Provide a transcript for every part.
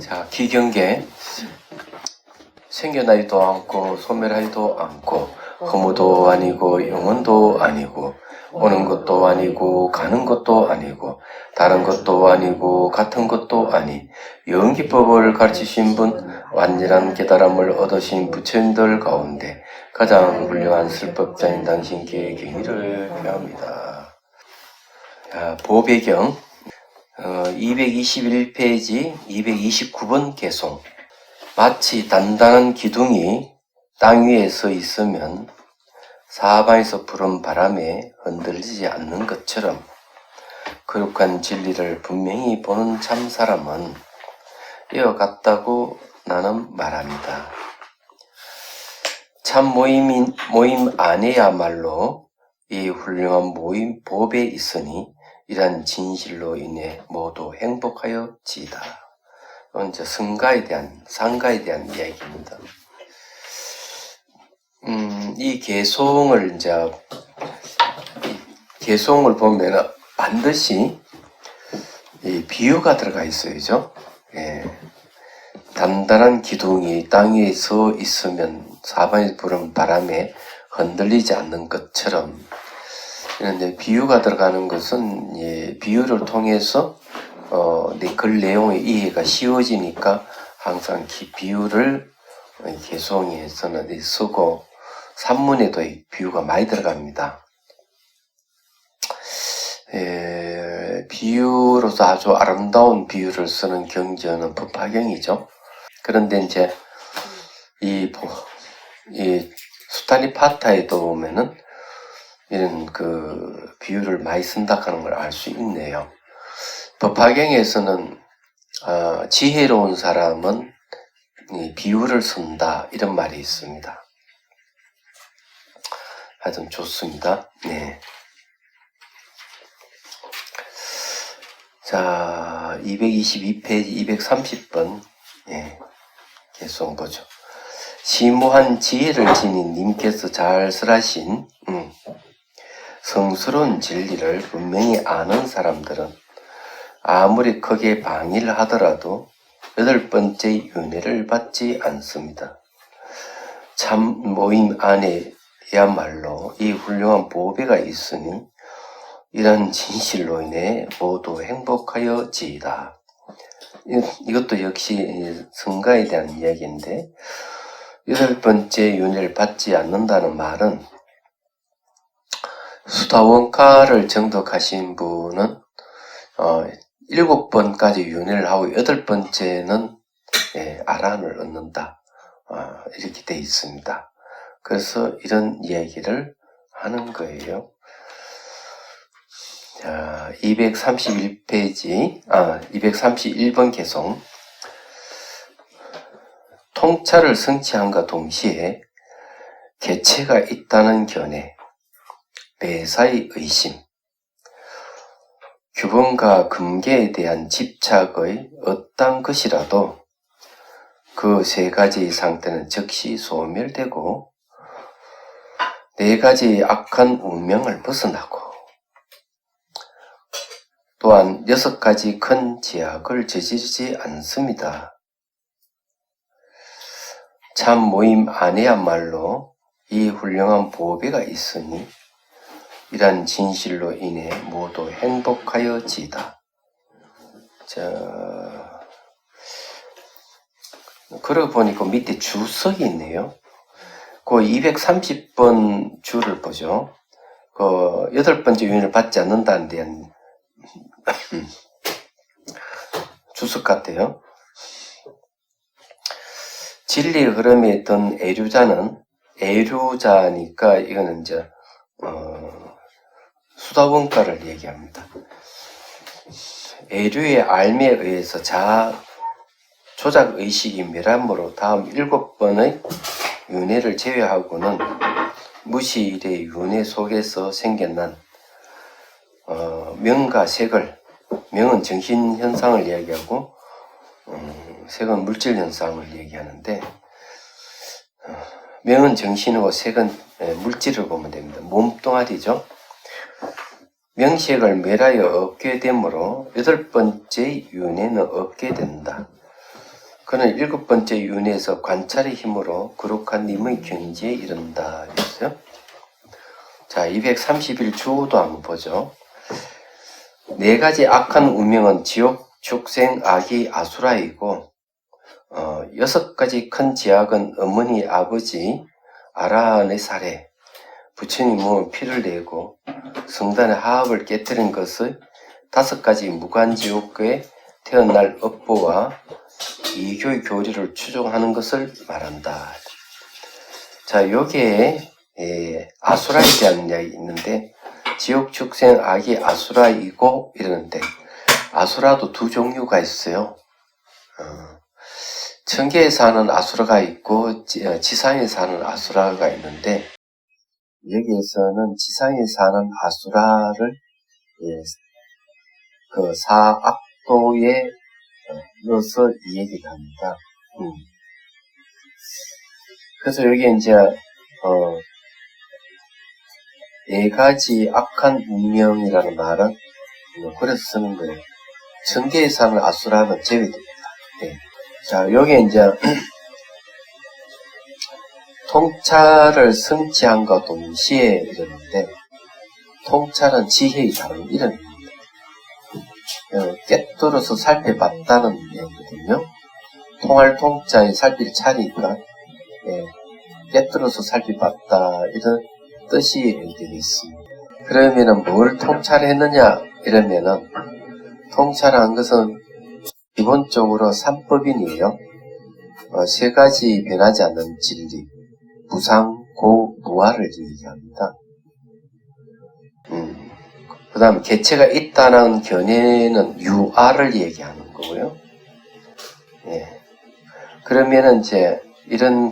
자, 기경계. 생겨나지도 않고 소멸하지도 않고 허무도 아니고 영원도 아니고 오는 것도 아니고 가는 것도 아니고 다른 것도 아니고 같은 것도 아니 영기법을 가르치신 분 완전한 깨달음을 얻으신 부처님들 가운데 가장 훌륭한 슬법자인 당신께 경의를 표합니다. 보배경 221페이지 229번 개송. 마치 단단한 기둥이 땅 위에 서 있으면 사방에서 부는 바람에 흔들리지 않는 것처럼 거룩한 진리를 분명히 보는 참 사람은 이와 같다고 나는 말합니다. 참 모임 안에야말로 이 훌륭한 모임 법에 있으니 이러한 진실로 인해 모두 행복하여지이다. 이제 상가에 대한 이야기입니다. 이 개송을 보면 반드시 이 비유가 들어가 있어요, 그죠? 예. 단단한 기둥이 땅 위에 서 있으면 사방에 부는 바람에 흔들리지 않는 것처럼, 이런데 비유가 들어가는 것은 비유를 통해서 글 내용의 이해가 쉬워지니까 항상 비유를 개송에서는 쓰고 산문에도 비유가 많이 들어갑니다. 비유로서 아주 아름다운 비유를 쓰는 경전은 법화경이죠. 그런데 이제 이 수타니파타에도 보면은 이런 그 비유를 많이 쓴다 하는 걸 알 수 있네요. 법화경에서는 지혜로운 사람은 이 비유를 쓴다 이런 말이 있습니다. 하여튼 좋습니다. 네. 자, 222페이지 230번 계속 보죠. 심오한 지혜를 지닌 님께서 잘 설하신 성스러운 진리를 분명히 아는 사람들은 아무리 크게 방해를 하더라도 8번째 윤회를 받지 않습니다. 참 모임 안에야말로 이 훌륭한 보배가 있으니 이런 진실로 인해 모두 행복하여지이다. 이것도 역시 성가에 대한 이야기인데 8번째 윤회를 받지 않는다는 말은 수다원가를 정독하신 분은 7번까지 윤회를 하고 8번째는 아라한을 얻는다. 이렇게 되어 있습니다. 그래서 이런 이야기를 하는 거예요. 자, 231페이지, 231번 개송. 통찰을 성취함과 동시에 개체가 있다는 견해, 매사의 의심, 규범과 금계에 대한 집착의 어떤 것이라도 그 3가지의 상태는 즉시 소멸되고 4가지의 악한 운명을 벗어나고 또한 6가지 큰 제약을 저지르지 않습니다. 참 모임 안에야말로 이 훌륭한 보배가 있으니 이러한 진실로 인해 모두 행복하여지다. 자, 그러고 보니까 밑에 주석이 있네요. 그 230번 줄을 보죠. 그 8번째 윤회를 받지 않는다는 데한 주석 같아요. 진리의 흐름에 있던 애류자니까 이거는 이제 수다원가를 얘기합니다. 애류의 알미에 의해서 자아 조작의식이 멸함으로 다음 7번의 윤회를 제외하고는 무시일의 윤회 속에서 생겨난 명과 색을, 명은 정신현상을 이야기하고 색은 물질현상을 얘기하는데 명은 정신이고 색은 물질을 보면 됩니다. 몸뚱아리죠. 명색을 멸하여 얻게 되므로 8번째 윤회는 없게 된다. 그는 7번째 윤회에서 관찰의 힘으로 거룩한 님의 경지에 이른다 했어요. 자, 231주도 한번 보죠. 4가지 악한 운명은 지옥, 축생, 악이, 아수라이고 6가지 큰 제약은 어머니, 아버지, 아라한의 살해, 부처님 몸은 피를 내고 성단의 하합을 깨뜨린 것의 5가지 무관지옥에 태어날 업보와 이교의 교리를 추종하는 것을 말한다. 자, 여기에 아수라에 대한 이야기 있는데 지옥, 축생, 악이 아수라이고 이러는데 아수라도 2종류가 있어요. 천계에 사는 아수라가 있고 지상에 사는 아수라가 있는데 여기에서는 지상에 사는 아수라를 그 사악도에 넣어서 이 얘기를 합니다. 그래서 여기 이제 4가지 악한 운명이라는 말은 그래서 쓰는 거예요. 천계에 사는 아수라는 제외됩니다. 네. 자, 여기 이제 통찰을 성취한과 동시에 이러는데 통찰은 지혜의 다른 이름입니다. 깨뚫어서 살펴봤다는 얘기거든요. 통할 통자에 살필 차니까 깨뚫어서 살펴봤다 이런 뜻이 되어 있습니다. 그러면은 뭘 통찰했느냐 이러면은 통찰한 것은 기본적으로 3법인이에요. 3가지 변하지 않는 진리, 무상, 고, 무아를 얘기합니다. 그 다음 개체가 있다는 견해는 유아를 얘기하는 거고요. 그러면은 이제 이런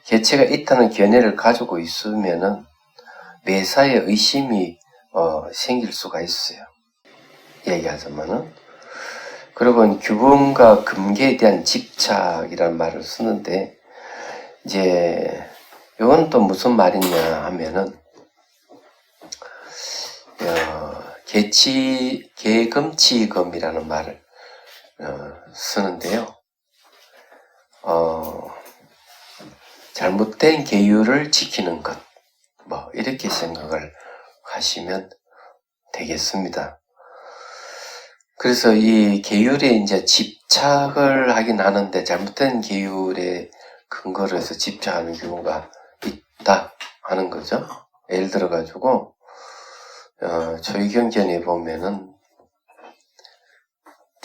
개체가 있다는 견해를 가지고 있으면은 매사에 의심이 생길 수가 있어요. 얘기하자면은. 그리고 규범과 금계에 대한 집착이라는 말을 쓰는데 이제 이건 또 무슨 말이냐 하면은 계금치금이라는 말을 쓰는데요. 잘못된 계율을 지키는 것, 이렇게 생각을 하시면 되겠습니다. 그래서 이 계율에 이제 집착을 하긴 하는데 잘못된 계율에 근거를 해서 집착하는 경우가 있다 하는 거죠. 예를 들어 가지고 조의경전에 보면은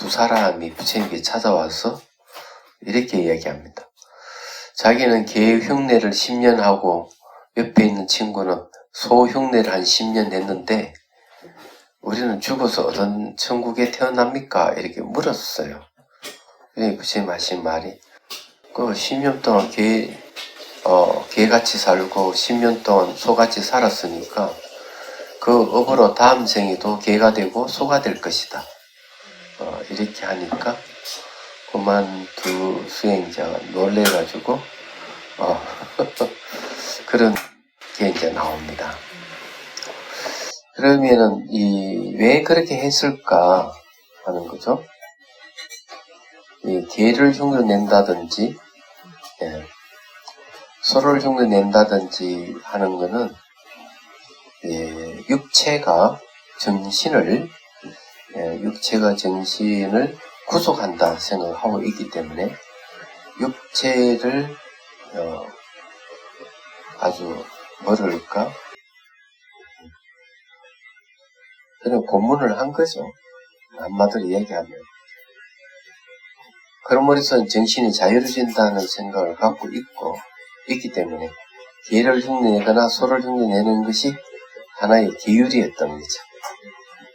2 사람이 부처님께 찾아와서 이렇게 이야기합니다. 자기는 개 흉내를 10년 하고 옆에 있는 친구는 소 흉내를 한 10년 냈는데 우리는 죽어서 어떤 천국에 태어납니까? 이렇게 물었어요. 그러니 부처님 하신 말이 10년 동안 개같이 살고 10년 동안 소같이 살았으니까 그 업으로 다음 생에도 개가 되고 소가 될 것이다. 이렇게 하니까 그만 2 수행자가 놀래가지고 그런 게 이제 나옵니다. 그러면은 왜 그렇게 했을까 하는 거죠. 이 개를 흉내낸다든지 소를 흉내낸다든지 하는 거는 육체가 정신을 구속한다 생각하고 있기 때문에 육체를 아주 뭐랄까 그런 고문을 한 거죠. 한마디로 얘기하면. 그러므로서 정신이 자유로워진다는 생각을 갖고 있기 때문에 개를 흉내내거나 소를 흉내내는 것이 하나의 계율이었던 거죠.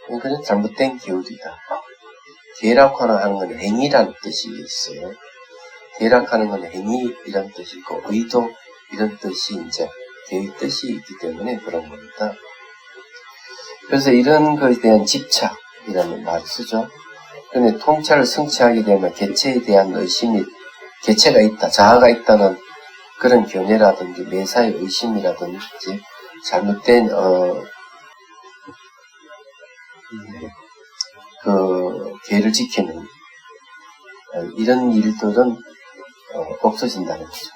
그건 잘못된 계율이다. 계라고 하는 건 행위라는 뜻이 있어요. 계락하는 건 행위 이런 뜻이 있고 의도 이런 뜻이 이제 계의 뜻이 있기 때문에 그런 겁니다. 그래서 이런 것에 대한 집착이라는 말을 쓰죠. 근데 통찰을 성취하게 되면 개체에 대한 의심이 개체가 있다, 자아가 있다는 그런 견해라든지 매사의 의심이라든지 잘못된 그 계를 지키는 이런 일들은 없어진다는 거죠.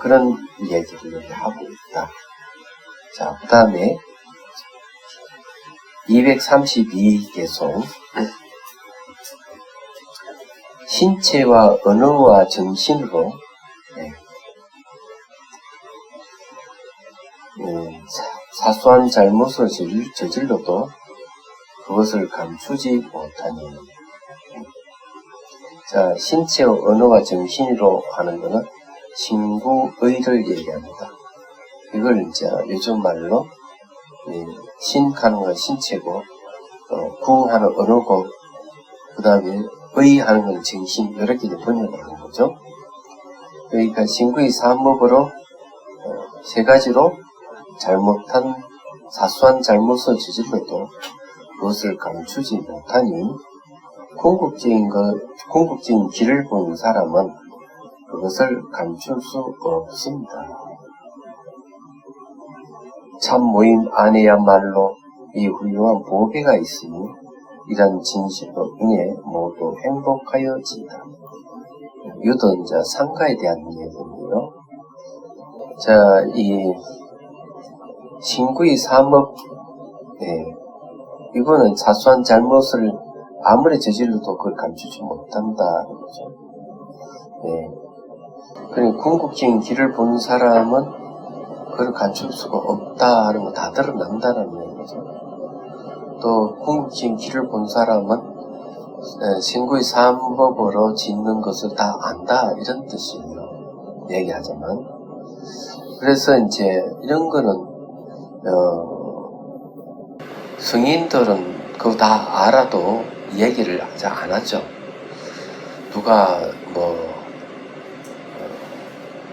그런 이야기를 여기 하고 있다. 자, 그 다음에 232개송 신체와 언어와 정신으로 사소한 잘못을 저질러도 그것을 감추지 못하니. 자, 신체와 언어와 정신으로 하는 것은 신구의를 얘기합니다. 이걸 이제 요즘 말로 신하는 건 신체고, 구하는 언어고, 그 다음에 의하는 건 정신, 이렇게 번역을 하는 거죠. 그러니까 신구의 사법으로 세 가지로 잘못한 사소한 잘못을 저질러도 그것을 감추지 못하니 궁극적인 길을 본 사람은 그것을 감출 수 없습니다. 참 모임 안에야말로 이 훌륭한 보배가 있으니 이런 진실로 인해 모두 행복하여진다. 이것도 이제 상가에 대한 이야기인데요. 자, 이 신구의 사법, 이거는 사소한 잘못을 아무리 저질러도 그걸 감추지 못한다는 거죠. 그러니까 궁극적인 길을 본 사람은 그걸 감출 수가 없다 하는 거 다 드러난다는 얘기죠. 또 궁극적인 길을 본 사람은 신구의 사법으로 짓는 것을 다 안다 이런 뜻이에요. 얘기하자면. 그래서 이제 이런 거는 성인들은 그거 다 알아도 얘기를 잘 안 하죠. 누가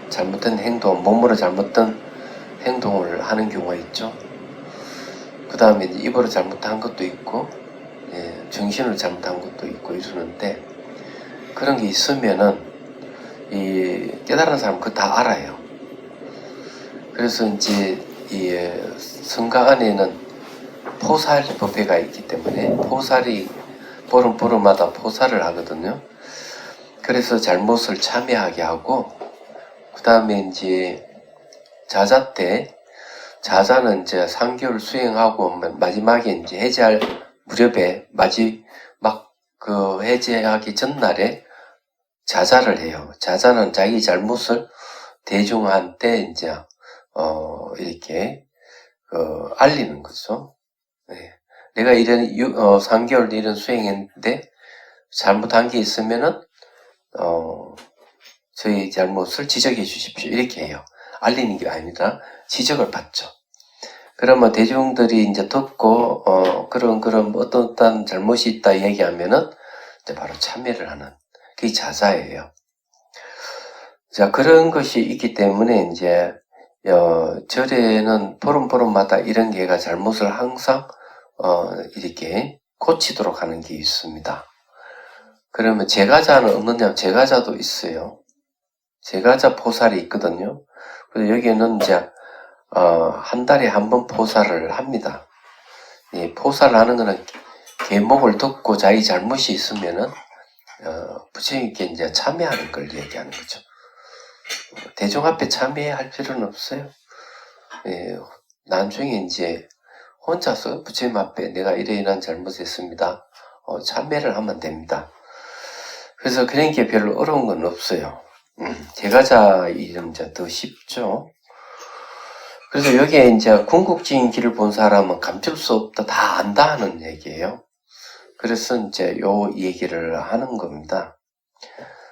잘못된 행동, 몸으로 잘못된 행동을 하는 경우가 있죠. 그 다음에 입으로 잘못한 것도 있고, 정신으로 잘못한 것도 있고 이러는데, 그런 게 있으면은, 이 깨달은 사람은 그거 다 알아요. 그래서 이제, 이 성가 안에는 포살 법회가 있기 때문에, 포살이, 보름마다 포살을 하거든요. 그래서 잘못을 참여하게 하고, 그 다음에 이제, 자자 때, 자자는 이제 3개월 수행하고 마지막에 이제 해제할 무렵에 마지막 그 해제하기 전날에 자자를 해요. 자자는 자기 잘못을 대중한테 이제 이렇게 알리는 거죠. 내가 이런 3개월 이런 수행했는데 잘못한 게 있으면은 저희 잘못을 지적해 주십시오. 이렇게 해요. 알리는 게 아니라 지적을 받죠. 그러면 대중들이 이제 듣고 그런 어떤 잘못이 있다 얘기하면은 이제 바로 참여를 하는 그게 자자예요. 자, 그런 것이 있기 때문에 이제 절에는 보름마다 이런 개가 잘못을 항상 이렇게 고치도록 하는 게 있습니다. 그러면 제가자는 없느냐? 제가자도 있어요. 제가자 포살이 있거든요. 그래서 여기에는 이제 한 달에 한 번 포살을 합니다. 이 포살을 하는 거는 계목을 듣고 자기 잘못이 있으면은 부처님께 이제 참여하는 걸 얘기하는 거죠. 대중 앞에 참여할 필요는 없어요. 나중에 이제 혼자서 부처님 앞에 내가 이러이러한 잘못했습니다. 참여를 하면 됩니다. 그래서 그런 게 별로 어려운 건 없어요. 제가자 이름 이제 더 쉽죠. 그래서 여기에 이제 궁극적인 길을 본 사람은 감출 수 없다, 다 안다 하는 얘기예요. 그래서 이제 요 얘기를 하는 겁니다.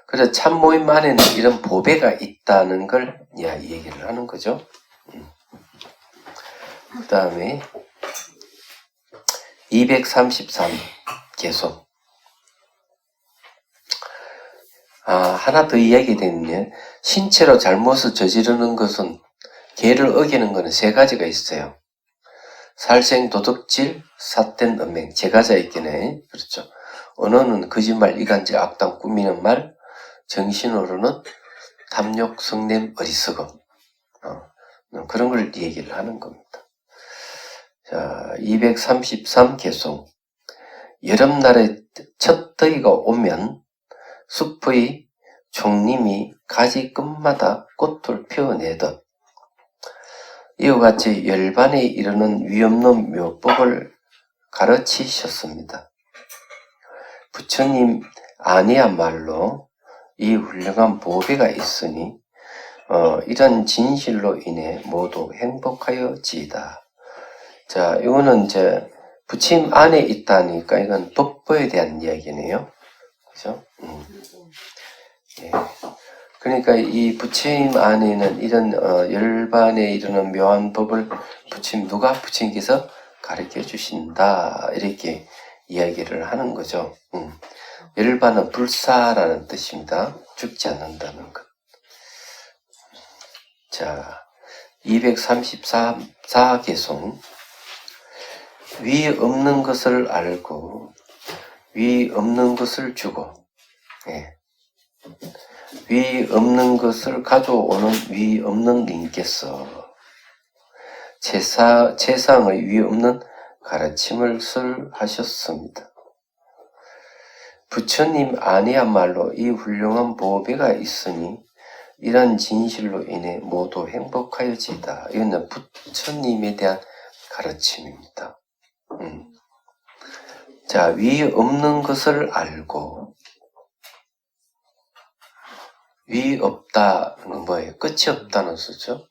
그래서 참모임 안에는 이런 보배가 있다는 걸 얘기를 하는 거죠. 그 다음에 233 계속. 하나 더 이야기되는데 신체로 잘못을 저지르는 것은 계를 어기는 것은 세 가지가 있어요. 살생, 도덕질, 삿된, 음행. 제가자 있겠네. 그렇죠. 언어는 거짓말, 이간질, 악담, 꾸미는 말. 정신으로는 탐욕, 성냄, 어리석음. 그런 걸 얘기를 하는 겁니다. 자, 233 개송. 여름날에 첫 더위가 오면 숲의 총림이 가지 끝마다 꽃을 피워내듯 이와 같이 열반에 이르는 위없는 묘법을 가르치셨습니다. 부처님 아니야말로 이 훌륭한 보배가 있으니 이런 진실로 인해 모두 행복하여지이다. 자, 이거는 이제 부처님 안에 있다니까 이건 법보에 대한 이야기네요. 그죠? 예. 그러니까 이 부처님 안에는 이런 열반에 이르는 묘한 법을 부처님께서 가르쳐 주신다 이렇게 이야기를 하는 거죠. 열반은 불사라는 뜻입니다. 죽지 않는다는 것. 자, 234개송. 위 없는 것을 알고 위 없는 것을 주고, 예. 위 없는 것을 가져오는 위 없는 님께서 세상의 위 없는 가르침을 하셨습니다. 부처님 안이야말로 이 훌륭한 보배가 있으니 이런 진실로 인해 모두 행복하여지다. 이거는 부처님에 대한 가르침입니다. 자, 위 없는 것을 알고 위 없다는 뭐예요? 끝이 없다는 소죠.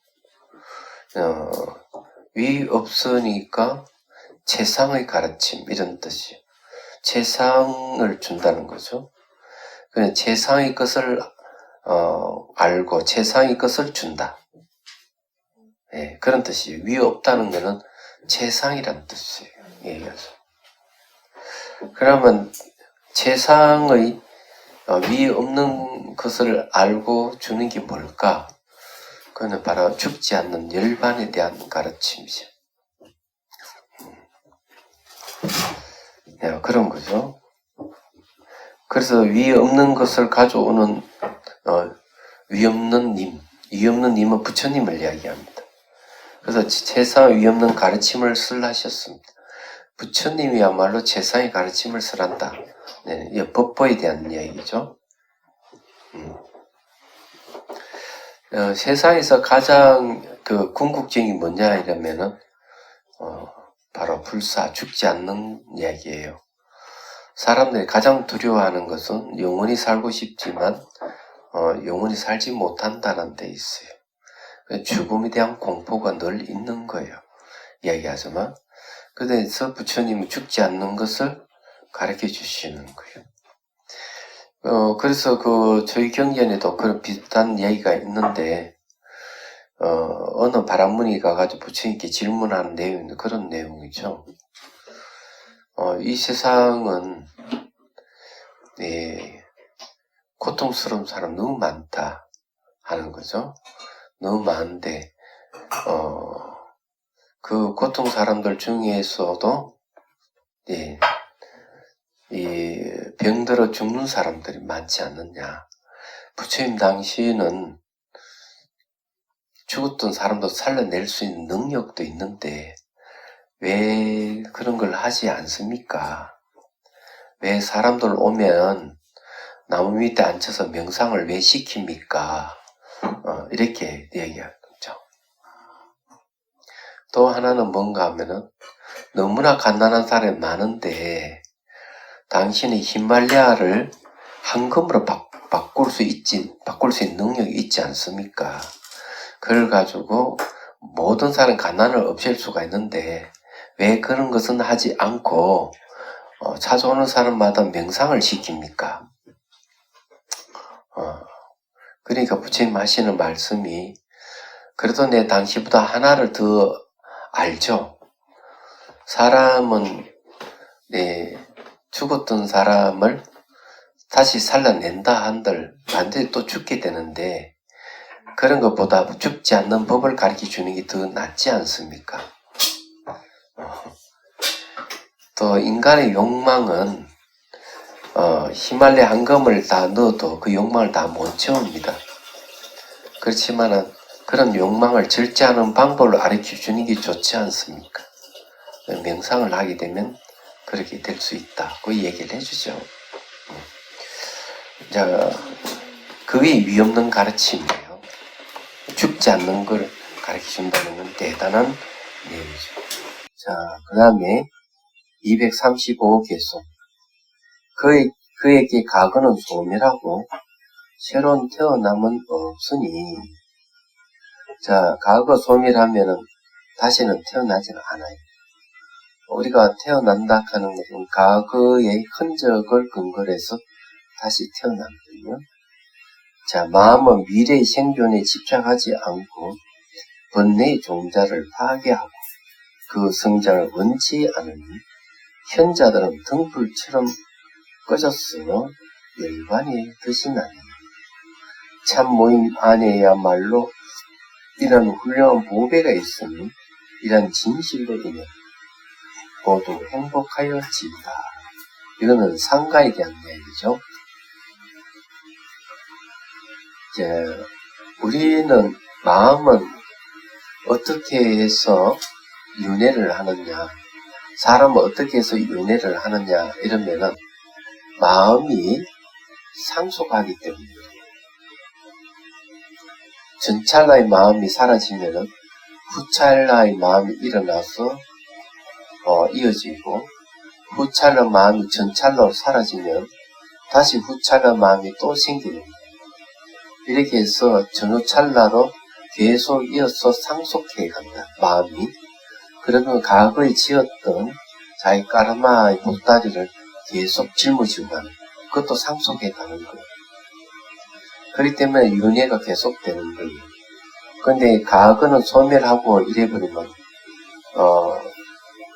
위 없으니까 최상의 가르침 이런 뜻이에요. 최상을 준다는 거죠. 그냥 최상의 것을 알고 최상의 것을 준다. 예, 그런 뜻이에요. 위 없다는 것은 최상이란 뜻이에요. 얘기해서. 그러면 최상의 위 없는 것을 알고 주는 게 뭘까? 그거는 바로 죽지 않는 열반에 대한 가르침이죠. 네, 그런 거죠. 그래서 위 없는 것을 가져오는 위 없는 님은 부처님을 이야기합니다. 그래서 최상 위 없는 가르침을 하셨습니다. 부처님이야말로 최상의 가르침을 설한다. 네, 이 법보에 대한 이야기죠. 세상에서 가장 궁극적인 뭐냐 이러면은 바로 불사, 죽지 않는 이야기예요. 사람들이 가장 두려워하는 것은 영원히 살고 싶지만 영원히 살지 못한다는 데 있어요. 죽음에 대한 공포가 늘 있는 거예요. 이야기하지만 그래서 부처님은 죽지 않는 것을 가르쳐 주시는 거예요. 그래서 저희 경전에도 그런 비슷한 이야기가 있는데, 어느 바람문이 가가지고 부처님께 질문하는 내용인데, 그런 내용이죠. 이 세상은, 고통스러운 사람 너무 많다 하는 거죠. 너무 많은데, 그 고통 사람들 중에서도, 이 병들어 죽는 사람들이 많지 않느냐. 부처님 당시에는 죽었던 사람도 살려낼 수 있는 능력도 있는데 왜 그런 걸 하지 않습니까? 왜 사람들 오면 나무 밑에 앉혀서 명상을 왜 시킵니까? 이렇게 이야기하는 거죠. 또 하나는 뭔가 하면은 너무나 가난한 사람이 많은데 당신이 히말라야를 황금으로 바꿀 수 있는 능력이 있지 않습니까? 그걸 가지고 모든 사람 가난을 없앨 수가 있는데 왜 그런 것은 하지 않고 찾아오는 사람마다 명상을 시킵니까? 그러니까 부처님 하시는 말씀이 그래도 내 당시보다 하나를 더 알죠. 사람은 죽었던 사람을 다시 살려낸다 한들 완전히 또 죽게 되는데 그런 것보다 죽지 않는 법을 가르쳐 주는 게 더 낫지 않습니까? 또 인간의 욕망은 히말라야 황금을 다 넣어도 그 욕망을 다 못 채웁니다. 그렇지만은 그런 욕망을 절제하는 방법을 가르쳐 주는 게 좋지 않습니까? 명상을 하게 되면 그렇게 될 수 있다. 그 얘기를 해주죠. 자, 그게 위없는 가르침이에요. 죽지 않는 걸 가르쳐준다는 건 대단한 내용이죠. 자, 그 다음에 235 개송. 그에게 과거는 소멸하고 새로운 태어남은 없으니. 자, 과거 소멸하면은 다시는 태어나지는 않아요. 우리가 태어난다 하는 것은 과거의 흔적을 근거로 해서 다시 태어나거든요. 자, 마음은 미래의 생존에 집착하지 않고 번뇌의 종자를 파괴하고 그 성장을 원치 않으니 현자들은 등불처럼 꺼졌어 열반이 드시 나니. 참 모임 안에야말로 이런 훌륭한 보배가 있으니 이런 진실로 인해 모두 행복하여지이다. 이거는 상가에 대한 이야기죠. 이제 우리는 마음은 어떻게 해서 윤회를 하느냐, 사람은 어떻게 해서 윤회를 하느냐 이러면은 마음이 상속하기 때문에 전찰나의 마음이 사라지면은 후찰나의 마음이 일어나서 이어지고, 후찰나 마음이 전찰나로 사라지면 다시 후찰나 마음이 또 생기는 거예요. 이렇게 해서 전후찰나로 계속 이어서 상속해 간다, 마음이. 그러면 과거에 지었던 자기 까르마의 보따리를 계속 짊어지고 가는, 그것도 상속해 가는 거예요. 그렇기 때문에 윤회가 계속되는 거예요. 근데 과거는 소멸하고 이래버리면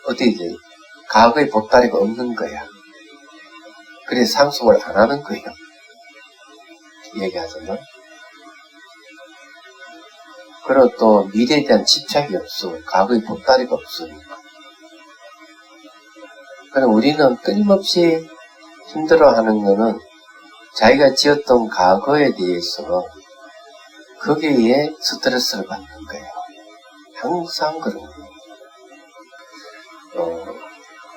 어떻게 돼? 과거의 보따리가 없는 거야. 그래서 상속을 안 하는 거예요. 얘기하자면. 그리고 또 미래에 대한 집착이 없어. 과거의 보따리가 없으니까. 그럼 우리는 끊임없이 힘들어하는 거는 자기가 지었던 과거에 대해서 거기에 스트레스를 받는 거예요. 항상 그런 거예요.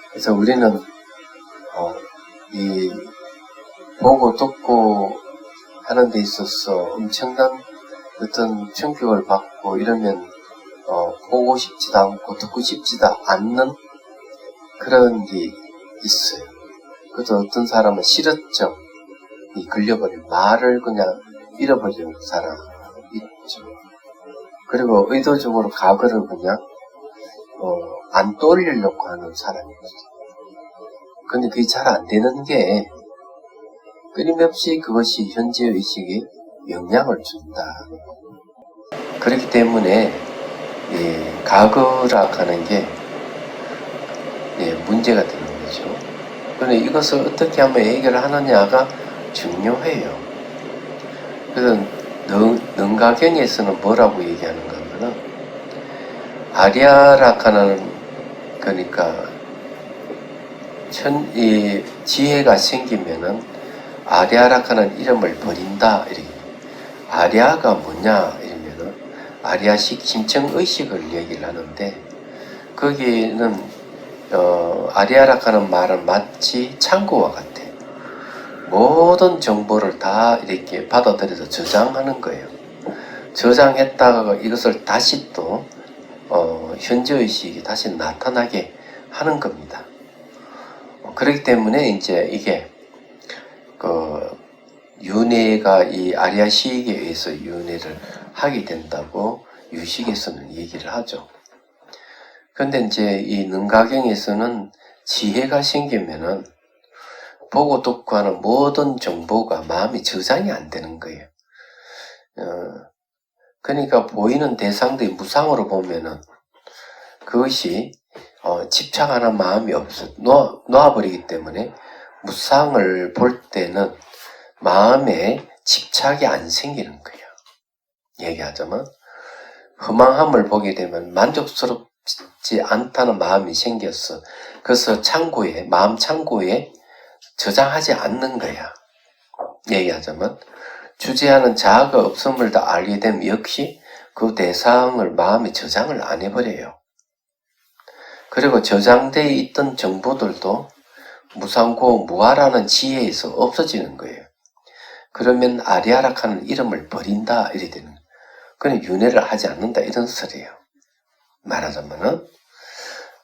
그래서 우리는 이 보고 듣고 하는 데 있어서 엄청난 어떤 충격을 받고 이러면 보고 싶지도 않고 듣고 싶지도 않는 그런 게 있어요. 그래서 어떤 사람은 실어증이 걸려버린, 말을 그냥 잃어버리는 사람 있죠. 그리고 의도적으로 과거를 그냥 안 떠올리려고 하는 사람이 있어요. 근데 그게 잘 안 되는 게 끊임없이 그것이 현재 의식에 영향을 준다. 그렇기 때문에 과거라 하는 게 문제가 되는 거죠. 그런데 이것을 어떻게 하면 해결을 하느냐가 중요해요. 그래서 능가경에서는 뭐라고 얘기하는가 하면은 아리아라 하는, 그러니까 이 지혜가 생기면은 아리아라 하는 이름을 버린다. 이렇게. 아리아가 뭐냐 이러면은 아리아식 심층의식을 얘기를 하는데, 거기는 아리아라 하는 말은 마치 창고와 같아. 모든 정보를 다 이렇게 받아들여서 저장하는 거예요. 저장했다가 이것을 다시 또 현재의식이 다시 나타나게 하는 겁니다. 그렇기 때문에 이제 이게 윤회가 이 아리아식에 의해서 윤회를 하게 된다고 유식에서는 얘기를 하죠. 근데 이제 이 능가경에서는 지혜가 생기면은 보고 듣고 하는 모든 정보가 마음이 저장이 안 되는 거예요. 그러니까 보이는 대상들이 무상으로 보면은 그것이 집착하는 마음이 없어 놓아버리기 때문에 무상을 볼 때는 마음에 집착이 안 생기는 거예요. 얘기하자면 허망함을 보게 되면 만족스럽지 않다는 마음이 생겼어. 그래서 창고에, 마음 창고에 저장하지 않는 거야. 얘기하자면 주제하는 자아가 없음을 다 알게 되면 역시 그 대상을 마음에 저장을 안 해버려요. 그리고 저장되어 있던 정보들도 무상고 무아라는 지혜에서 없어지는 거예요. 그러면 아리아라카는 이름을 버린다 이래 되는 거예요. 그건 윤회를 하지 않는다 이런 소리예요. 말하자면은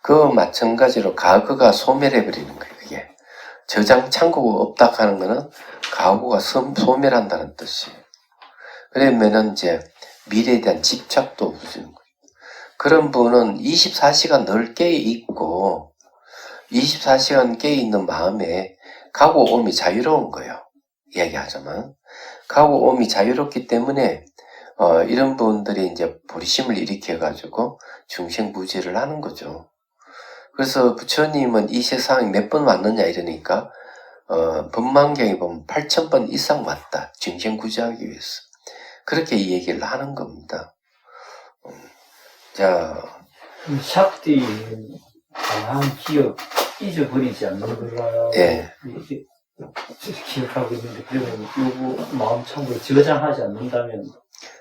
그 마찬가지로 과거가 소멸해버리는 거예요. 그게 저장 창고가 없다 하는 거는 과거가 소멸한다는 뜻이에요. 그러면은 이제 미래에 대한 집착도 없어지는 거예요. 그런 분은 24시간 늘 깨어있고 24시간 깨어있는 마음에 가고 오미 자유로운 거예요. 이야기하자면 가고 오미 자유롭기 때문에 이런 분들이 이제 보리심을 일으켜가지고 중생부지를 하는 거죠. 그래서 부처님은 이 세상에 몇 번 왔느냐 이러니까 법만경에 보면 8,000번 이상 왔다. 중생구제하기 위해서. 그렇게 이 얘기를 하는 겁니다. 자, 샥디는 강한 기억 잊어버리지 않는 걸로 예. 기억하고 있는데, 그러면 요거 마음 참고에 저장하지 않는다면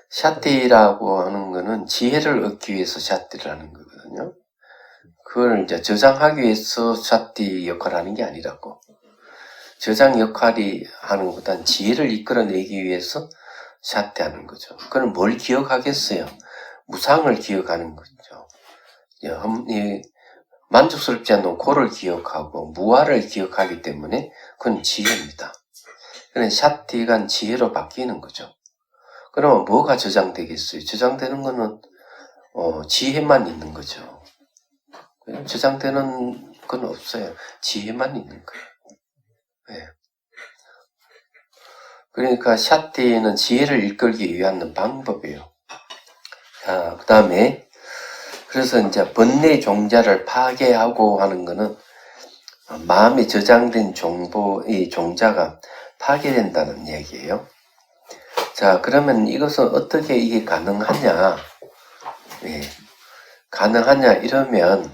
샤띠라고 하는 거는 지혜를 얻기 위해서 샤띠를 하는 거거든요. 그걸 이제 저장하기 위해서 샤띠 역할을 하는 게 아니라고. 저장 역할이 하는 것보다는 지혜를 이끌어내기 위해서 샤띠 하는 거죠. 그건 뭘 기억하겠어요? 무상을 기억하는 거죠. 만족스럽지 않는 고를 기억하고 무아를 기억하기 때문에 그건 지혜입니다. 그럼 샤띠가 지혜로 바뀌는 거죠. 그러면 뭐가 저장되겠어요? 저장되는 거는 지혜만 있는 거죠. 저장되는 건 없어요. 지혜만 있는 거예요. 네. 그러니까 샤띠는 지혜를 이끌기 위한 방법이에요. 자, 그 다음에 그래서 이제 번뇌 종자를 파괴하고 하는 거는 마음에 저장된 이 종자가 파괴된다는 얘기예요. 자, 그러면 이것은 어떻게 이게 가능하냐? 예, 가능하냐 이러면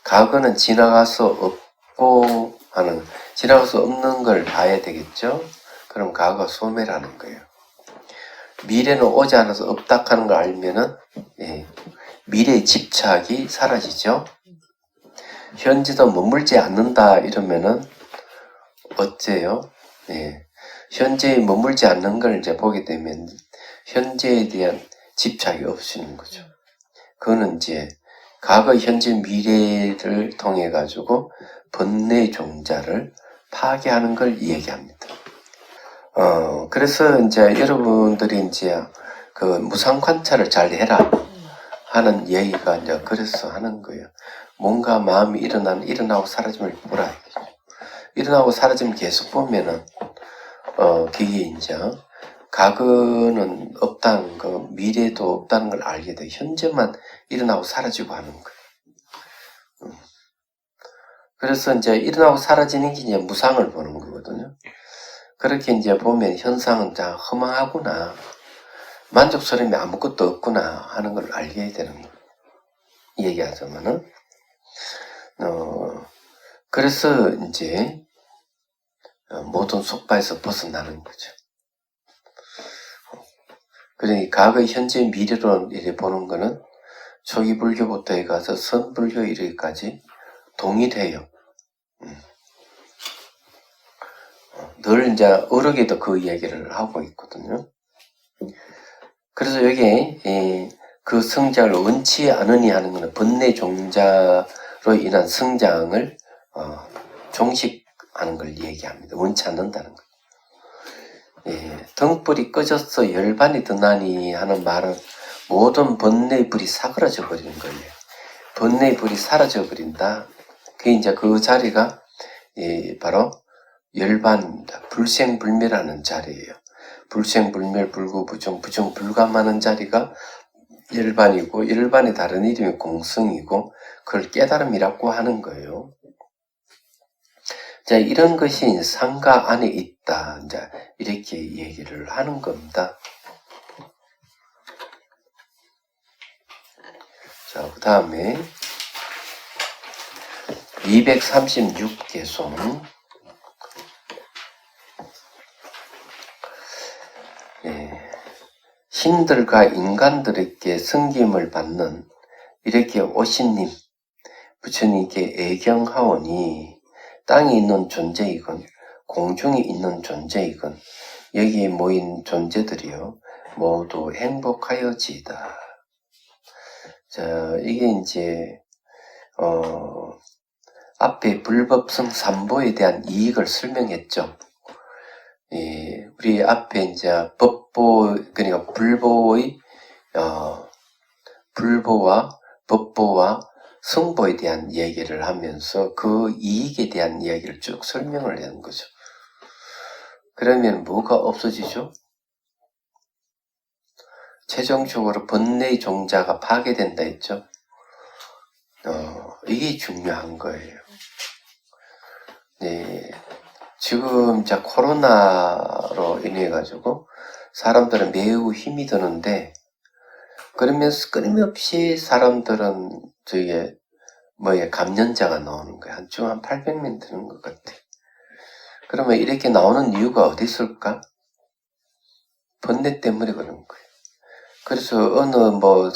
과거는 지나가서 없고 하는, 지나가서 없는 걸 봐야 되겠죠? 그럼 과거가 소멸하는 거예요. 미래는 오지 않아서 없다 하는 걸 알면은 미래의 집착이 사라지죠. 현재도 머물지 않는다 이러면은 어째요? 현재에 머물지 않는 걸 이제 보게 되면 현재에 대한 집착이 없어지는 거죠. 그거는 이제 과거, 현재, 미래를 통해 가지고 번뇌 종자를 파괴하는 걸 얘기합니다. 그래서 이제 여러분들이 이제 그 무상 관찰을 잘 해라 하는 얘기가 이제 그래서 하는 거예요. 뭔가 마음이 일어나고 사라짐을 보라. 일어나고 사라짐을 계속 보면은, 그게 이제 과거는 없다는 거, 미래도 없다는 걸 알게 돼. 현재만 일어나고 사라지고 하는 거예요. 그래서 이제 일어나고 사라지는 게 이제 무상을 보는 거거든요. 그렇게 이제 보면 현상은 다 허망하구나. 만족스러움이 아무것도 없구나 하는 걸 알게 되는 거예요. 얘기하자면은, 그래서 이제 모든 속바에서 벗어나는 거죠. 그러니까 과거, 현재, 미래로 이렇게 보는 거는 초기 불교부터 해가서 선불교 이르기까지 동일해요. 늘 이제 어록에도 그 이야기를 하고 있거든요. 그래서 여기 그 성장을 원치 않으니 하는 것은 번뇌 종자로 인한 성장을 종식하는 걸 얘기합니다. 원치 않는다는 거. 등불이 꺼져서 열반이 드나니 하는 말은 모든 번뇌의 불이 사그라져 버리는 거예요. 번뇌의 불이 사라져 버린다. 그게 이제 그 자리가 바로 열반입니다. 불생불멸하는 자리예요. 불생불멸, 불구부정, 부정불감하는 자리가 열반이고, 열반의 다른 이름이 공성이고, 그걸 깨달음이라고 하는 거예요. 자, 이런 것이 상가 안에 있다. 이제 이렇게 얘기를 하는 겁니다. 자, 그 다음에 236개송. 신들과 인간들에게 섬김을 받는 이렇게 오신님, 부처님께 애경하오니 땅에 있는 존재이건 공중에 있는 존재이건 여기에 모인 존재들이요 모두 행복하여지이다. 자, 이게 이제 앞에 불법성 삼보에 대한 이익을 설명했죠. 우리 앞에 이제 법보, 그러니까 불보와 법보와 성보에 대한 얘기를 하면서 그 이익에 대한 이야기를 쭉 설명을 하는 거죠. 그러면 뭐가 없어지죠? 최종적으로 번뇌의 종자가 파괴된다 했죠. 이게 중요한 거예요. 네. 지금 이제 코로나로 인해 가지고 사람들은 매우 힘이 드는데 그러면서 끊임없이 사람들은 감염자가 나오는 거야. 한 800명 되는 것 같아. 그러면 이렇게 나오는 이유가 어디 있을까? 번뇌 때문에 그런 거예요. 그래서 어느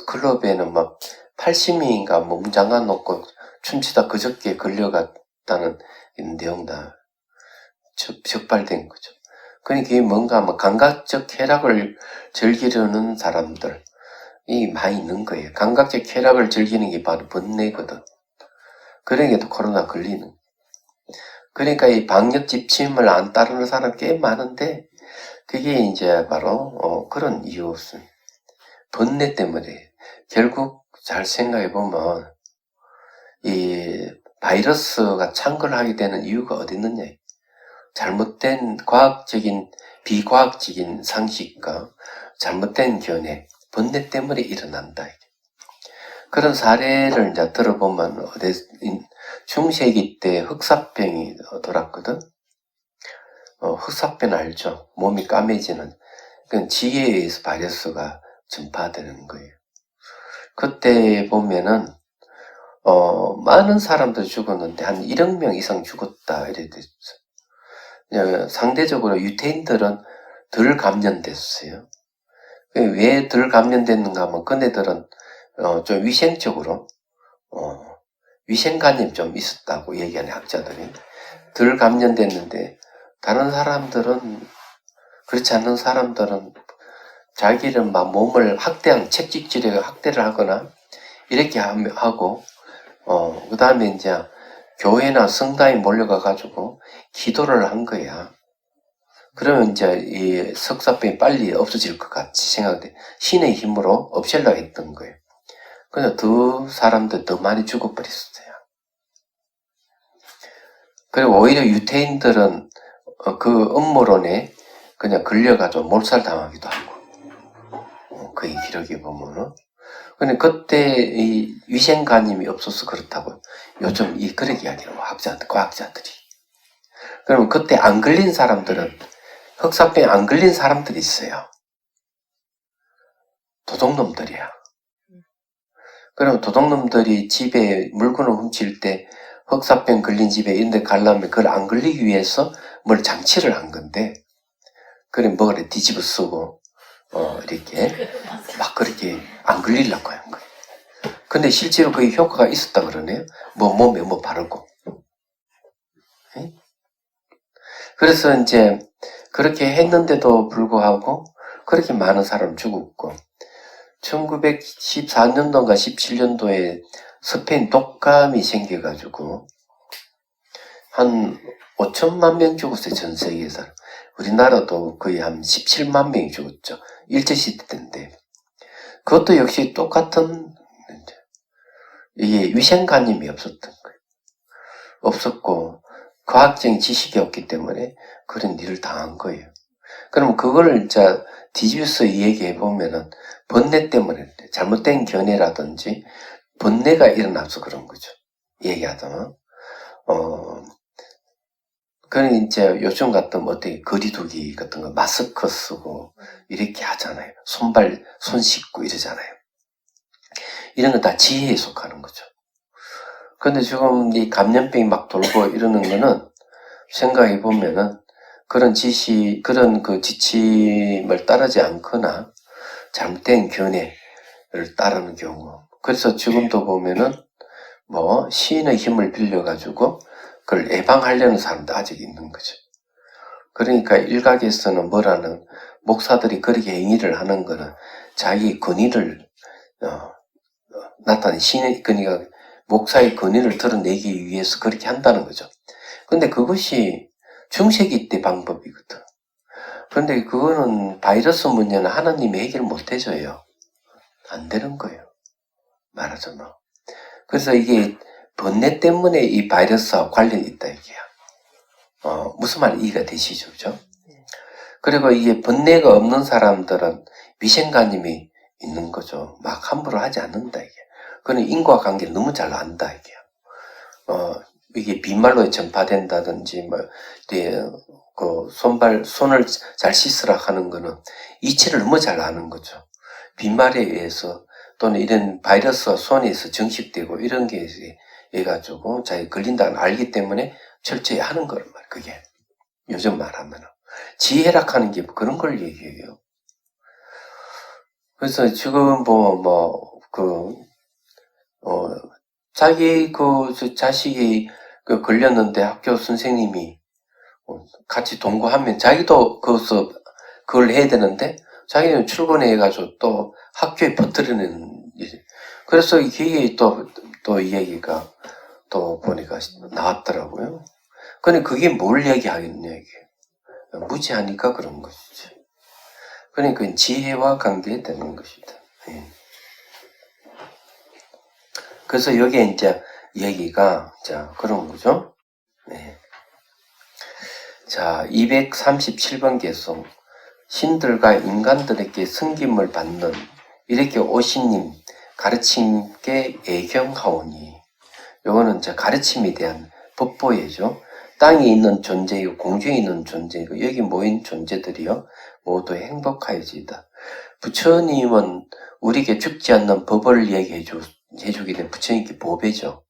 클럽에는 막 80명인가 몸장아 놓고 춤추다 그저께 걸려갔다는 내용 다 적발된 거죠. 그러니까 이게 뭔가 감각적 쾌락을 즐기려는 사람들이 많이 있는 거예요. 감각적 쾌락을 즐기는 게 바로 번뇌거든. 그러니까 또 코로나 걸리는. 그러니까 이 방역 지침을 안 따르는 사람 꽤 많은데 그게 이제 바로 그런 이유였습니다. 번뇌 때문에 결국 잘 생각해 보면 이 바이러스가 창궐하게 되는 이유가 어디 있느냐? 잘못된 비과학적인 상식과 잘못된 견해, 번뇌 때문에 일어난다. 그런 사례를 이제 들어보면 중세기 때 흑사병이 돌았거든. 흑사병 알죠? 몸이 까매지는. 그건 지혜에 의해서 바이러스가 전파되는 거예요. 그때 보면은 많은 사람들 죽었는데 한 1억 명 이상 죽었다 이래 됐어. 상대적으로 유태인들은 덜 감염됐어요. 왜 덜 감염됐는가 하면 그네들은 좀 위생적으로 위생관념이 좀 있었다고 얘기하는 학자들이 덜 감염됐는데 다른 사람들은 그렇지 않은 사람들은 자기를 몸을 채찍질에 학대를 하거나 이렇게 하고 그 다음에 이제 교회나 성당에 몰려가 가지고 기도를 한 거야. 그러면 이제 이 석사병이 빨리 없어질 것 같이 생각돼. 신의 힘으로 없애려고 했던 거예요. 그래서 사람들 더 많이 죽어버렸어요. 그리고 오히려 유태인들은 그 음모론에 그냥 걸려가지고 몰살당하기도 하고. 그 기록에 보면은. 근데 그때 이 위생관념이 없어서 그렇다고 요즘 그런 이야기를 과학자들이. 그러면 그때 안 걸린 사람들은 흑사병에 안 걸린 사람들이 있어요. 도둑놈들이야. 그럼 도둑놈들이 집에 물건을 훔칠 때 흑사병 걸린 집에 이런 데 가려면 그걸 안 걸리기 위해서 뭘 장치를 한 건데 그래 뭐를 뒤집어 쓰고 이렇게 막 그렇게 안 걸리려고 한 거예요. 근데 실제로 그 효과가 있었다 그러네요. 몸에 바르고. 네? 그래서 이제 그렇게 했는데도 불구하고 그렇게 많은 사람 죽었고 1914년도인가 17년도에 스페인 독감이 생겨가지고 한 5천만 명 죽었어요. 전 세계에서. 우리나라도 거의 한 17만 명이 죽었죠. 일제시대 때인데 그것도 역시 똑같은 이게 위생관념이 없었던 거예요. 없었고 과학적인 지식이 없기 때문에 그런 일을 당한 거예요. 그럼 그걸 이제 뒤집어서 얘기해 보면은 번뇌 때문에 잘못된 견해라든지 번뇌가 일어나서 그런 거죠. 얘기하자면 그런 이제 요즘 같은 어떻게 거리두기 같은 거 마스크 쓰고 이렇게 하잖아요. 손 씻고 이러잖아요. 이런 거 다 지혜에 속하는 거죠. 근데 지금 이 감염병이 막 돌고 이러는 거는 생각해 보면은 그런 그 지침을 따르지 않거나 잘못된 견해를 따르는 경우. 그래서 지금도 보면은 시인의 힘을 빌려가지고 그걸 예방하려는 사람도 아직 있는 거죠. 그러니까 일각에서는 뭐라는 목사들이 그렇게 행위를 하는 거는 자기 권위를 나타낸 신의 권위가 목사의 권위를 드러내기 위해서 그렇게 한다는 거죠. 근데 그것이 중세기 때 방법이거든. 그런데 그거는 바이러스 문제는 하나님이 해결 못 해줘요. 안 되는 거예요. 말하자면. 그래서 이게 번뇌 때문에 이 바이러스와 관련이 있다 이게야. 무슨 말 이해가 되시죠? 그죠? 그리고 이게 번뇌가 없는 사람들은 위생관념이 있는 거죠. 막 함부로 하지 않는다 이게. 그는 인과관계를 너무 잘 안다 이게. 이게 빈말로 전파된다든지 손을 잘 씻으라 하는 거는 이치를 너무 잘 아는 거죠. 빈말에 의해서 또는 이런 바이러스와 손에서 증식되고 이런 게 해가지고 자기 걸린다는 알기 때문에 철저히 하는 거란 말이에요. 그게 요즘 말하면 지혜락하는 게 그런 걸 얘기해요. 그래서 지금 자기 자식이 걸렸는데 학교 선생님이 같이 동거하면 자기도 그걸 해야 되는데 자기는 출근해가지고 또 학교에 퍼뜨리는 일. 그래서 이게 또 이 얘기가 또 보니까 나왔더라고요. 근데 그게 뭘 얘기하겠냐 이게. 무지하니까 그런 것이죠. 그러니까 지혜와 관계되는 것이다. 예. 그래서 여기에 이제 얘기가 그런 거죠. 네. 자, 237번 계속 신들과 인간들에게 승김을 받는 이렇게 오신님 가르침께 애경하오니 요거는 이제 가르침에 대한 법보예죠. 땅에 있는 존재이고 공중에 있는 존재이고 여기 모인 존재들이요 모두 행복하여지이다. 부처님은 우리에게 죽지 않는 법을 얘기해주기 때문에 부처님께 보배죠.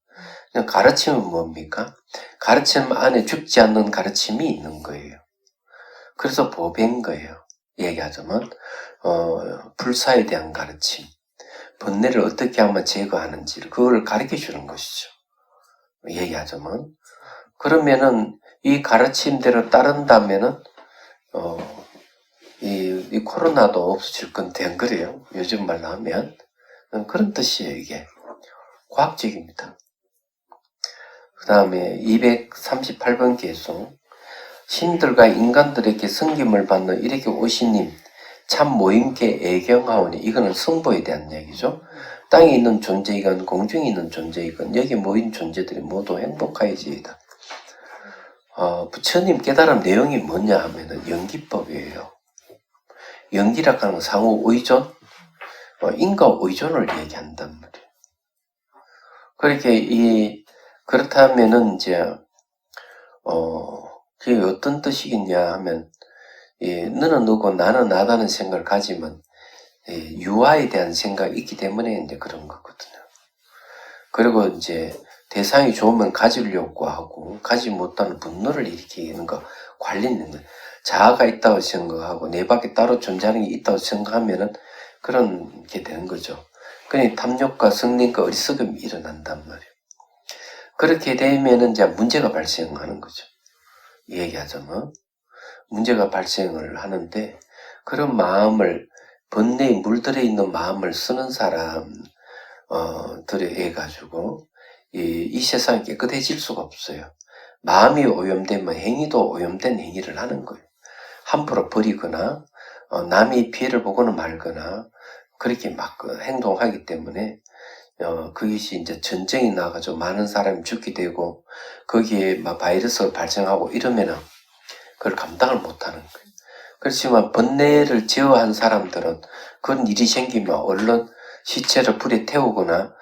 가르침은 뭡니까? 가르침 안에 죽지 않는 가르침이 있는 거예요. 그래서 보배인 거예요. 얘기하자면 불사에 대한 가르침, 번뇌를 어떻게 하면 제거하는지를 그걸 가르쳐 주는 것이죠. 얘기하자면 그러면은 이 가르침대로 따른다면은 이 코로나도 없어질 건 된 거래요. 요즘 말로 하면 그런 뜻이에요. 이게 과학적입니다. 그 다음에 238번 계속 신들과 인간들에게 섬김을 받는 이렇게 오시님 참 모임께 애경하오니 이거는 성보에 대한 얘기죠. 땅에 있는 존재이건 공중에 있는 존재이건 여기 모인 존재들이 모두 행복하여지이다. 부처님 깨달은 내용이 뭐냐 하면은 연기법이에요. 연기라고 하는 건 상호 의존, 인과 의존을 얘기한단 말이에요. 그렇게 그렇다면은 이제 그게 어떤 뜻이겠냐 하면 너는 너고 나는 나다는 생각을 가지면 유아에 대한 생각이 있기 때문에 이제 그런 거거든요. 그리고 이제 대상이 좋으면 가지려고 하고 가지 못하는 분노를 일으키는 거 관련 있는 거예요. 자아가 있다고 생각하고 내 밖에 따로 존재하는 게 있다고 생각하면은 그런 게 되는 거죠. 그러니 탐욕과 성능과 어리석음이 일어난단 말이에요. 그렇게 되면은 이제 문제가 발생하는 거죠. 얘기하자면 문제가 발생을 하는데 그런 마음을 번뇌에 물들어 있는 마음을 쓰는 사람들에 의해 가지고 이 세상이 깨끗해질 수가 없어요. 마음이 오염되면 행위도 오염된 행위를 하는 거예요. 함부로 버리거나 남이 피해를 보고는 말거나 그렇게 막 행동하기 때문에 그것이 이제 전쟁이 나가지고 많은 사람이 죽게 되고 거기에 막 바이러스가 발생하고 이러면은 그걸 감당을 못하는 거예요. 그렇지만 번뇌를 제어한 사람들은 그런 일이 생기면 얼른 시체를 불에 태우거나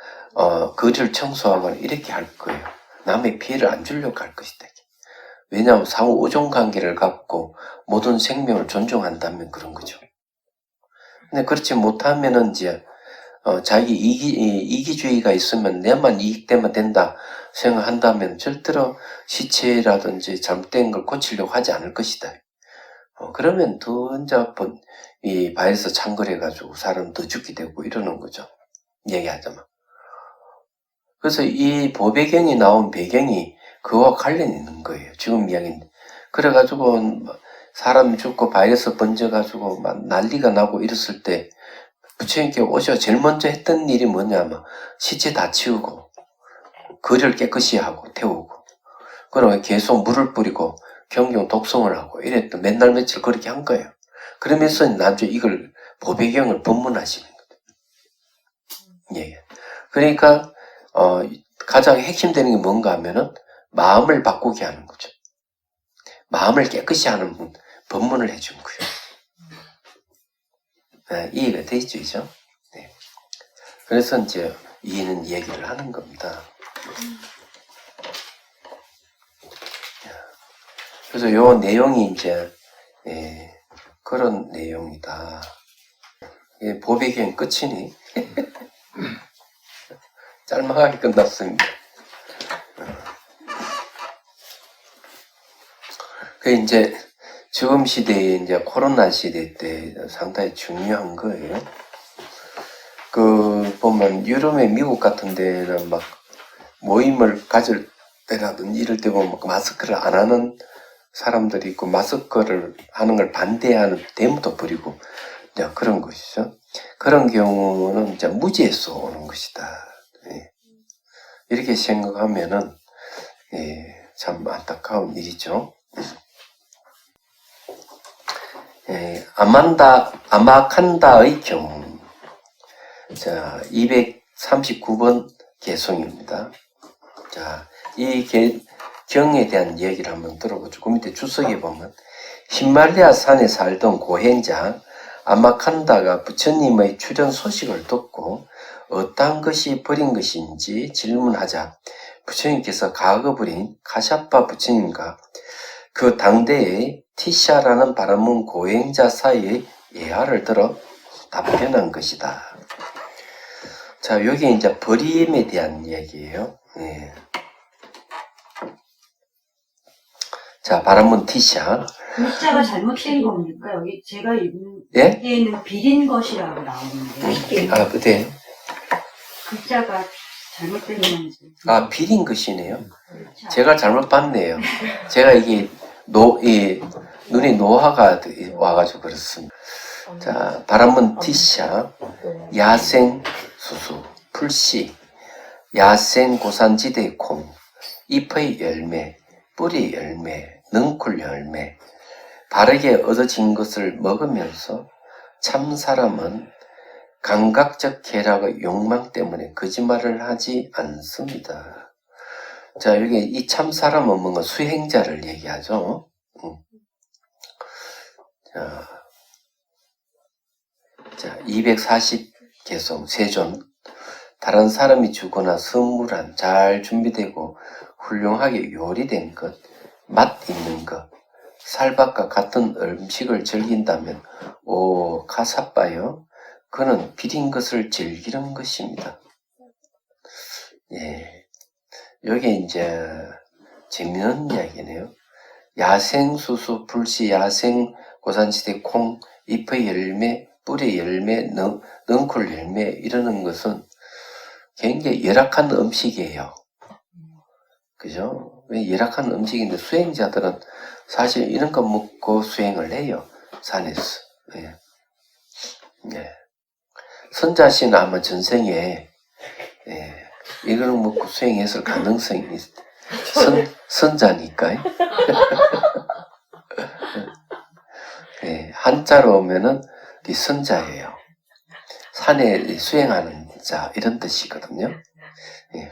거리를 청소하거나 이렇게 할 거예요. 남의 피해를 안 주려고 할 것이다. 왜냐하면 상호 의존 관계를 갖고 모든 생명을 존중한다면 그런 거죠. 근데 그렇지 못하면은 이제 자기 이기주의가 있으면 내만 이익되면 된다 생각한다면 절대로 시체라든지 잘못된 걸 고치려고 하지 않을 것이다. 그러면 더 이제 이 바이러스 창궐해가지고 사람 더 죽게 되고 이러는 거죠. 얘기하자면. 그래서 이 보배경이 나온 배경이 그와 관련이 있는 거예요. 지금 이야기인데. 그래가지고 사람 죽고 바이러스 번져가지고 막 난리가 나고 이랬을 때 부처님께 오셔 제일 먼저 했던 일이 뭐냐면 시체 다 치우고 거리를 깨끗이 하고 태우고 그러면 계속 물을 뿌리고 경경 독송을 하고 이랬던 맨날 며칠 그렇게 한 거예요. 그러면서 나중에 이걸 보배경을 법문하시는 거예요. 예. 그러니까 가장 핵심되는 게 뭔가 하면은 마음을 바꾸게 하는 거죠. 마음을 깨끗이 하는 법문을 해준 거예요. 네, 이해가 되죠, 이죠? 네. 그래서 이제 이는 얘기를 하는 겁니다. 그래서 요 내용이 이제 그런 내용이다. 보배경 끝이니 짤막하게 끝났습니다. 그 이제 지금 시대에 이제 코로나 시대 때 상당히 중요한 거예요. 그 보면 유럽의 미국 같은 데는 막 모임을 가질 때라든지 이럴 때 보면 마스크를 안 하는 사람들이 있고 마스크를 하는 걸 반대하는 데모도 부리고 이제 그런 것이죠. 그런 경우는 이제 무지에서 오는 것이다. 예. 이렇게 생각하면은 참 안타까운 일이죠. 아마칸다의 경우. 자, 239번 개송입니다. 자, 이 경에 대한 얘기를 한번 들어보죠. 그 밑에 주석에 보면 히말라야 산에 살던 고행자 아마칸다가 부처님의 출현 소식을 듣고 어떠한 것이 버린 것인지 질문하자 부처님께서 가거부린 카샤파 부처님과 그 당대의 티샤라는 바라문 고행자 사이의 예화를 들어 답변한 것이다. 자, 여기 이제 버림에 대한 얘기예요. 예. 자, 바라문 티샤. 글자가 잘못된 겁니까? 여기 제가 예? 읽기에는 비린 것이라고 나오는데 아, 네. 글자가 잘못된 건지. 아, 비린 것이네요. 글자. 제가 잘못 봤네요. 제가 이게 눈이 노화가 와가지고 그렇습니다. 자, 바라문 티샤, 야생 수수, 풀씨, 야생 고산지대 콩, 잎의 열매, 뿌리 열매, 능쿨 열매, 바르게 얻어진 것을 먹으면서 참 사람은 감각적 쾌락의 욕망 때문에 거짓말을 하지 않습니다. 자, 여기 이 참 사람은 뭔가 수행자를 얘기하죠. 자, 240개송 세존. 다른 사람이 주거나 선물한 잘 준비되고 훌륭하게 요리된 것, 맛 있는 것, 살밥과 같은 음식을 즐긴다면 오 카사빠요. 그는 비린 것을 즐기는 것입니다. 예, 여기 이제 재미있는 이야기네요. 야생 수수, 불씨, 야생 고산지대 콩, 잎의 열매, 뿌리 열매, 능쿨 열매 이러는 것은 굉장히 열악한 음식이에요. 그죠? 왜 열악한 음식인데 수행자들은 사실 이런 거 먹고 수행을 해요. 산에서. 예. 예. 선자씨는 아마 전생에 이걸 먹고 수행했을 가능성이 선자니까요. 예. 한자로 오면은 이 선자예요. 산에 수행하는 자 이런 뜻이거든요. 예.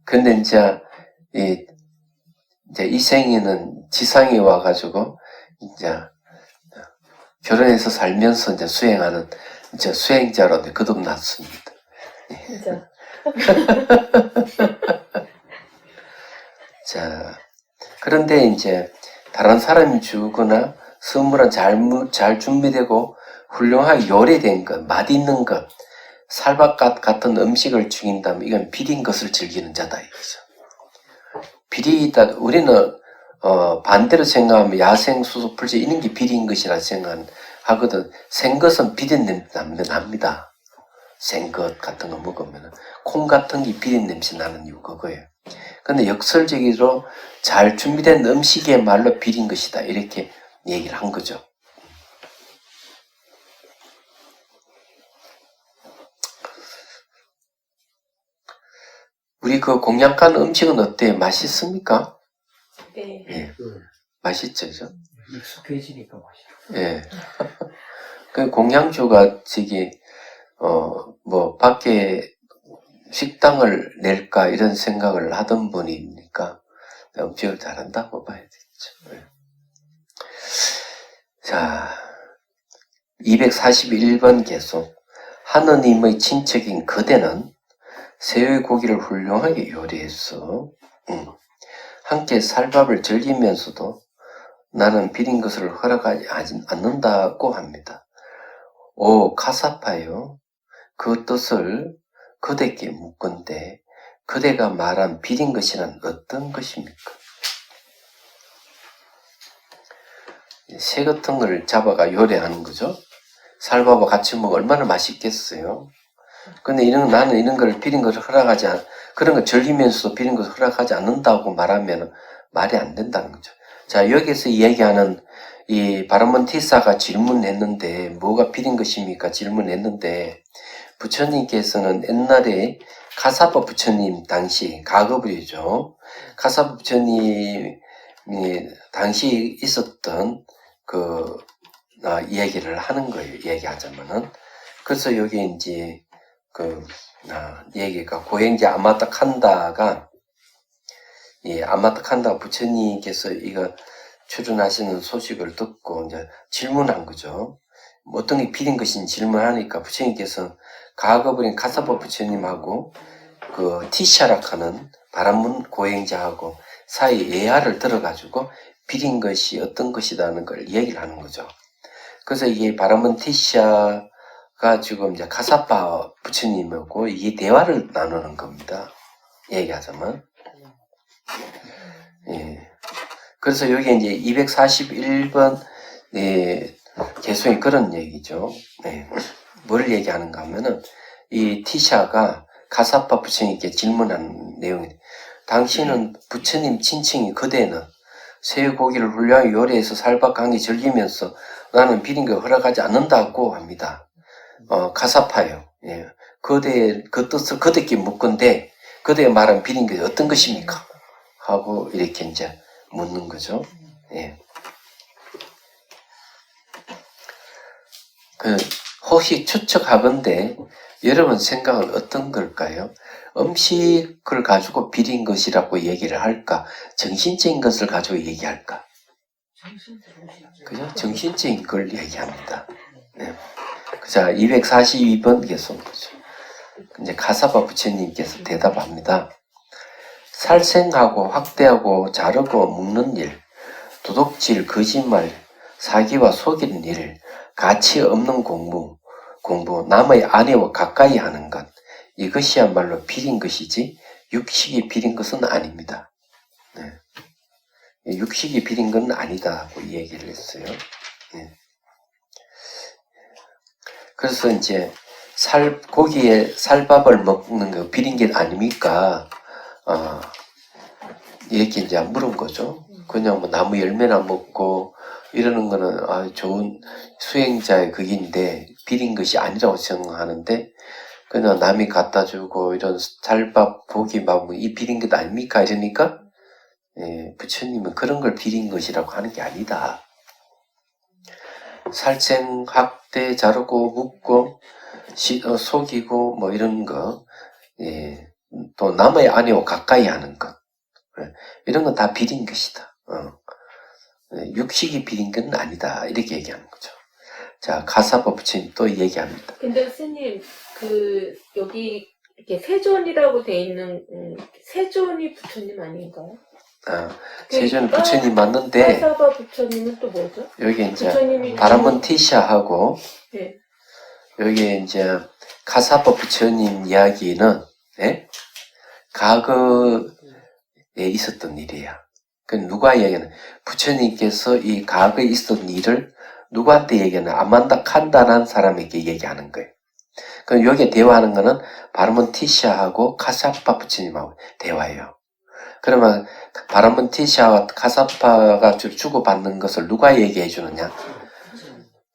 근데 이제 이 생에는 지상에 와가지고 이제 결혼해서 살면서 이제 수행하는 이제 수행자로 거듭났습니다. 진짜. 자, 그런데 이제 다른 사람이 주거나 선물은 잘 준비되고 훌륭하게 요리된 것, 맛있는 것, 살밥 같은 음식을 죽인다면 이건 비린 것을 즐기는 자다 이거죠. 비리다 우리는 반대로 생각하면 야생 수수 풀씨 이런 게 비린 것이라 생각하거든. 생 것은 비린 냄새 납니다. 생것 같은 거 먹으면 콩 같은 게 비린 냄새 나는 이유 그거예요. 근데 역설적으로 잘 준비된 음식이야말로 비린 것이다. 이렇게 얘기를 한 거죠. 우리 그 공양간 음식은 어때요? 맛있습니까? 네. 예. 맛있죠, 그죠? 익숙해지니까 맛있어. 예. 그 공양주가 밖에 식당을 낼까 이런 생각을 하던 분이니까 음식을 잘한다고 봐야 되겠죠. 예. 자, 241번 계속. 하느님의 친척인 그대는 새의 고기를 훌륭하게 요리했어. 함께 살밥을 즐기면서도 나는 비린 것을 허락하지 않는다고 합니다. 오 카사파요, 그 뜻을 그대께 묻건대 그대가 말한 비린 것이란 어떤 것입니까? 새 같은 걸 잡아가 요리하는 거죠. 살밥과 같이 먹으면 얼마나 맛있겠어요. 근데 나는 이런 걸 비린 것을 허락하지 그런 걸 즐기면서도 비린 것을 허락하지 않는다고 말하면 말이 안 된다는 거죠. 자, 여기서 이야기하는 이 바라몬티사가 질문했는데 뭐가 비린 것입니까? 질문했는데 부처님께서는 옛날에 카사파 부처님 당시 가급이죠. 카사파 부처님이 당시 있었던 이야기를 하는 거예요. 얘기하자면은. 그래서 여기 이제 얘기가 고행자 아마타칸다가 아마타칸다 부처님께서 이거 출연하시는 소식을 듣고 이제 질문한 거죠. 어떤 게 비린 것인지 질문하니까 부처님께서 가거버린 카사파 부처님하고 그 티샤락하는 바람문 고행자하고 사이 예화를 들어가지고 비린 것이 어떤 것이라는 걸 얘기를 하는 거죠. 그래서 이게 바람문 티샤가 지금 이제 카사파 부처님하고 이 대화를 나누는 겁니다. 얘기하자면. 예. 그래서 여기 이제 241번 개송이 그런 얘기죠. 네. 뭘 얘기하는가 하면은 이 티샤가 카사파 부처님께 질문한 내용이 당신은 부처님 친칭이 그대는 새 고기를 훌륭하게 요리해서 살밥 강기 즐기면서 나는 비린 걸 허락하지 않는다고 합니다. 카사파요. 예. 그 뜻을 그대께 묻건데 그대의 말한 비린 것이 어떤 것입니까? 하고 이렇게 이제 묻는 거죠. 예. 혹시 추측하건대 여러분 생각은 어떤 걸까요? 음식을 가지고 비린 것이라고 얘기를 할까? 정신적인 것을 가지고 얘기할까? 그죠? 정신적인 걸 얘기합니다. 네. 자, 242번 계속 보죠. 이제 카사바 부처님께서 대답합니다. 살생하고 확대하고 자르고 묶는 일, 도둑질, 거짓말, 사기와 속이는 일, 가치 없는 공부, 남의 아내와 가까이 하는 것, 이것이야말로 비린 것이지 육식이 비린 것은 아닙니다. 네. 육식이 비린 건 아니다고 얘기를 했어요. 네. 그래서 이제 고기에 살밥을 먹는 거 비린 게 아닙니까? 이렇게 이제 물은 거죠. 그냥 뭐 나무 열매나 먹고 이러는 거는 좋은 수행자의 극인데 비린 것이 아니라고 생각하는데 그냥 남이 갖다 주고 이런 살밥 고기 막 이 비린 것 아닙니까? 이러니까 부처님은 그런 걸 비린 것이라고 하는 게 아니다. 살생, 학대, 자르고 묶고 속이고 뭐 이런 거, 또 남의 아내와 가까이 하는 것, 이런 건 다 비린 것이다. 육식이 비린 건 아니다. 이렇게 얘기하는 거죠. 자, 가사바 부처님 또 얘기합니다. 근데 스님, 여기 이렇게 세존이라고 돼 있는 세존이 부처님 아닌가요? 세존 부처님 맞는데 가사바 부처님은 또 뭐죠? 여기 이제 바라몬티샤하고 네. 여기 이제 가사바 부처님 이야기는 과거에 있었던 일이야. 그 누가 얘기하는 부처님께서 이 과거에 있었던 일을 누구한테 얘기하는 아만다 칸다라는 사람에게 얘기하는 거예요. 그럼 여기에 대화하는 거는 바르몬 티샤하고 카사파 부처님하고 대화예요. 그러면 바르몬 티샤와 카사파가 주고받는 것을 누가 얘기해 주느냐?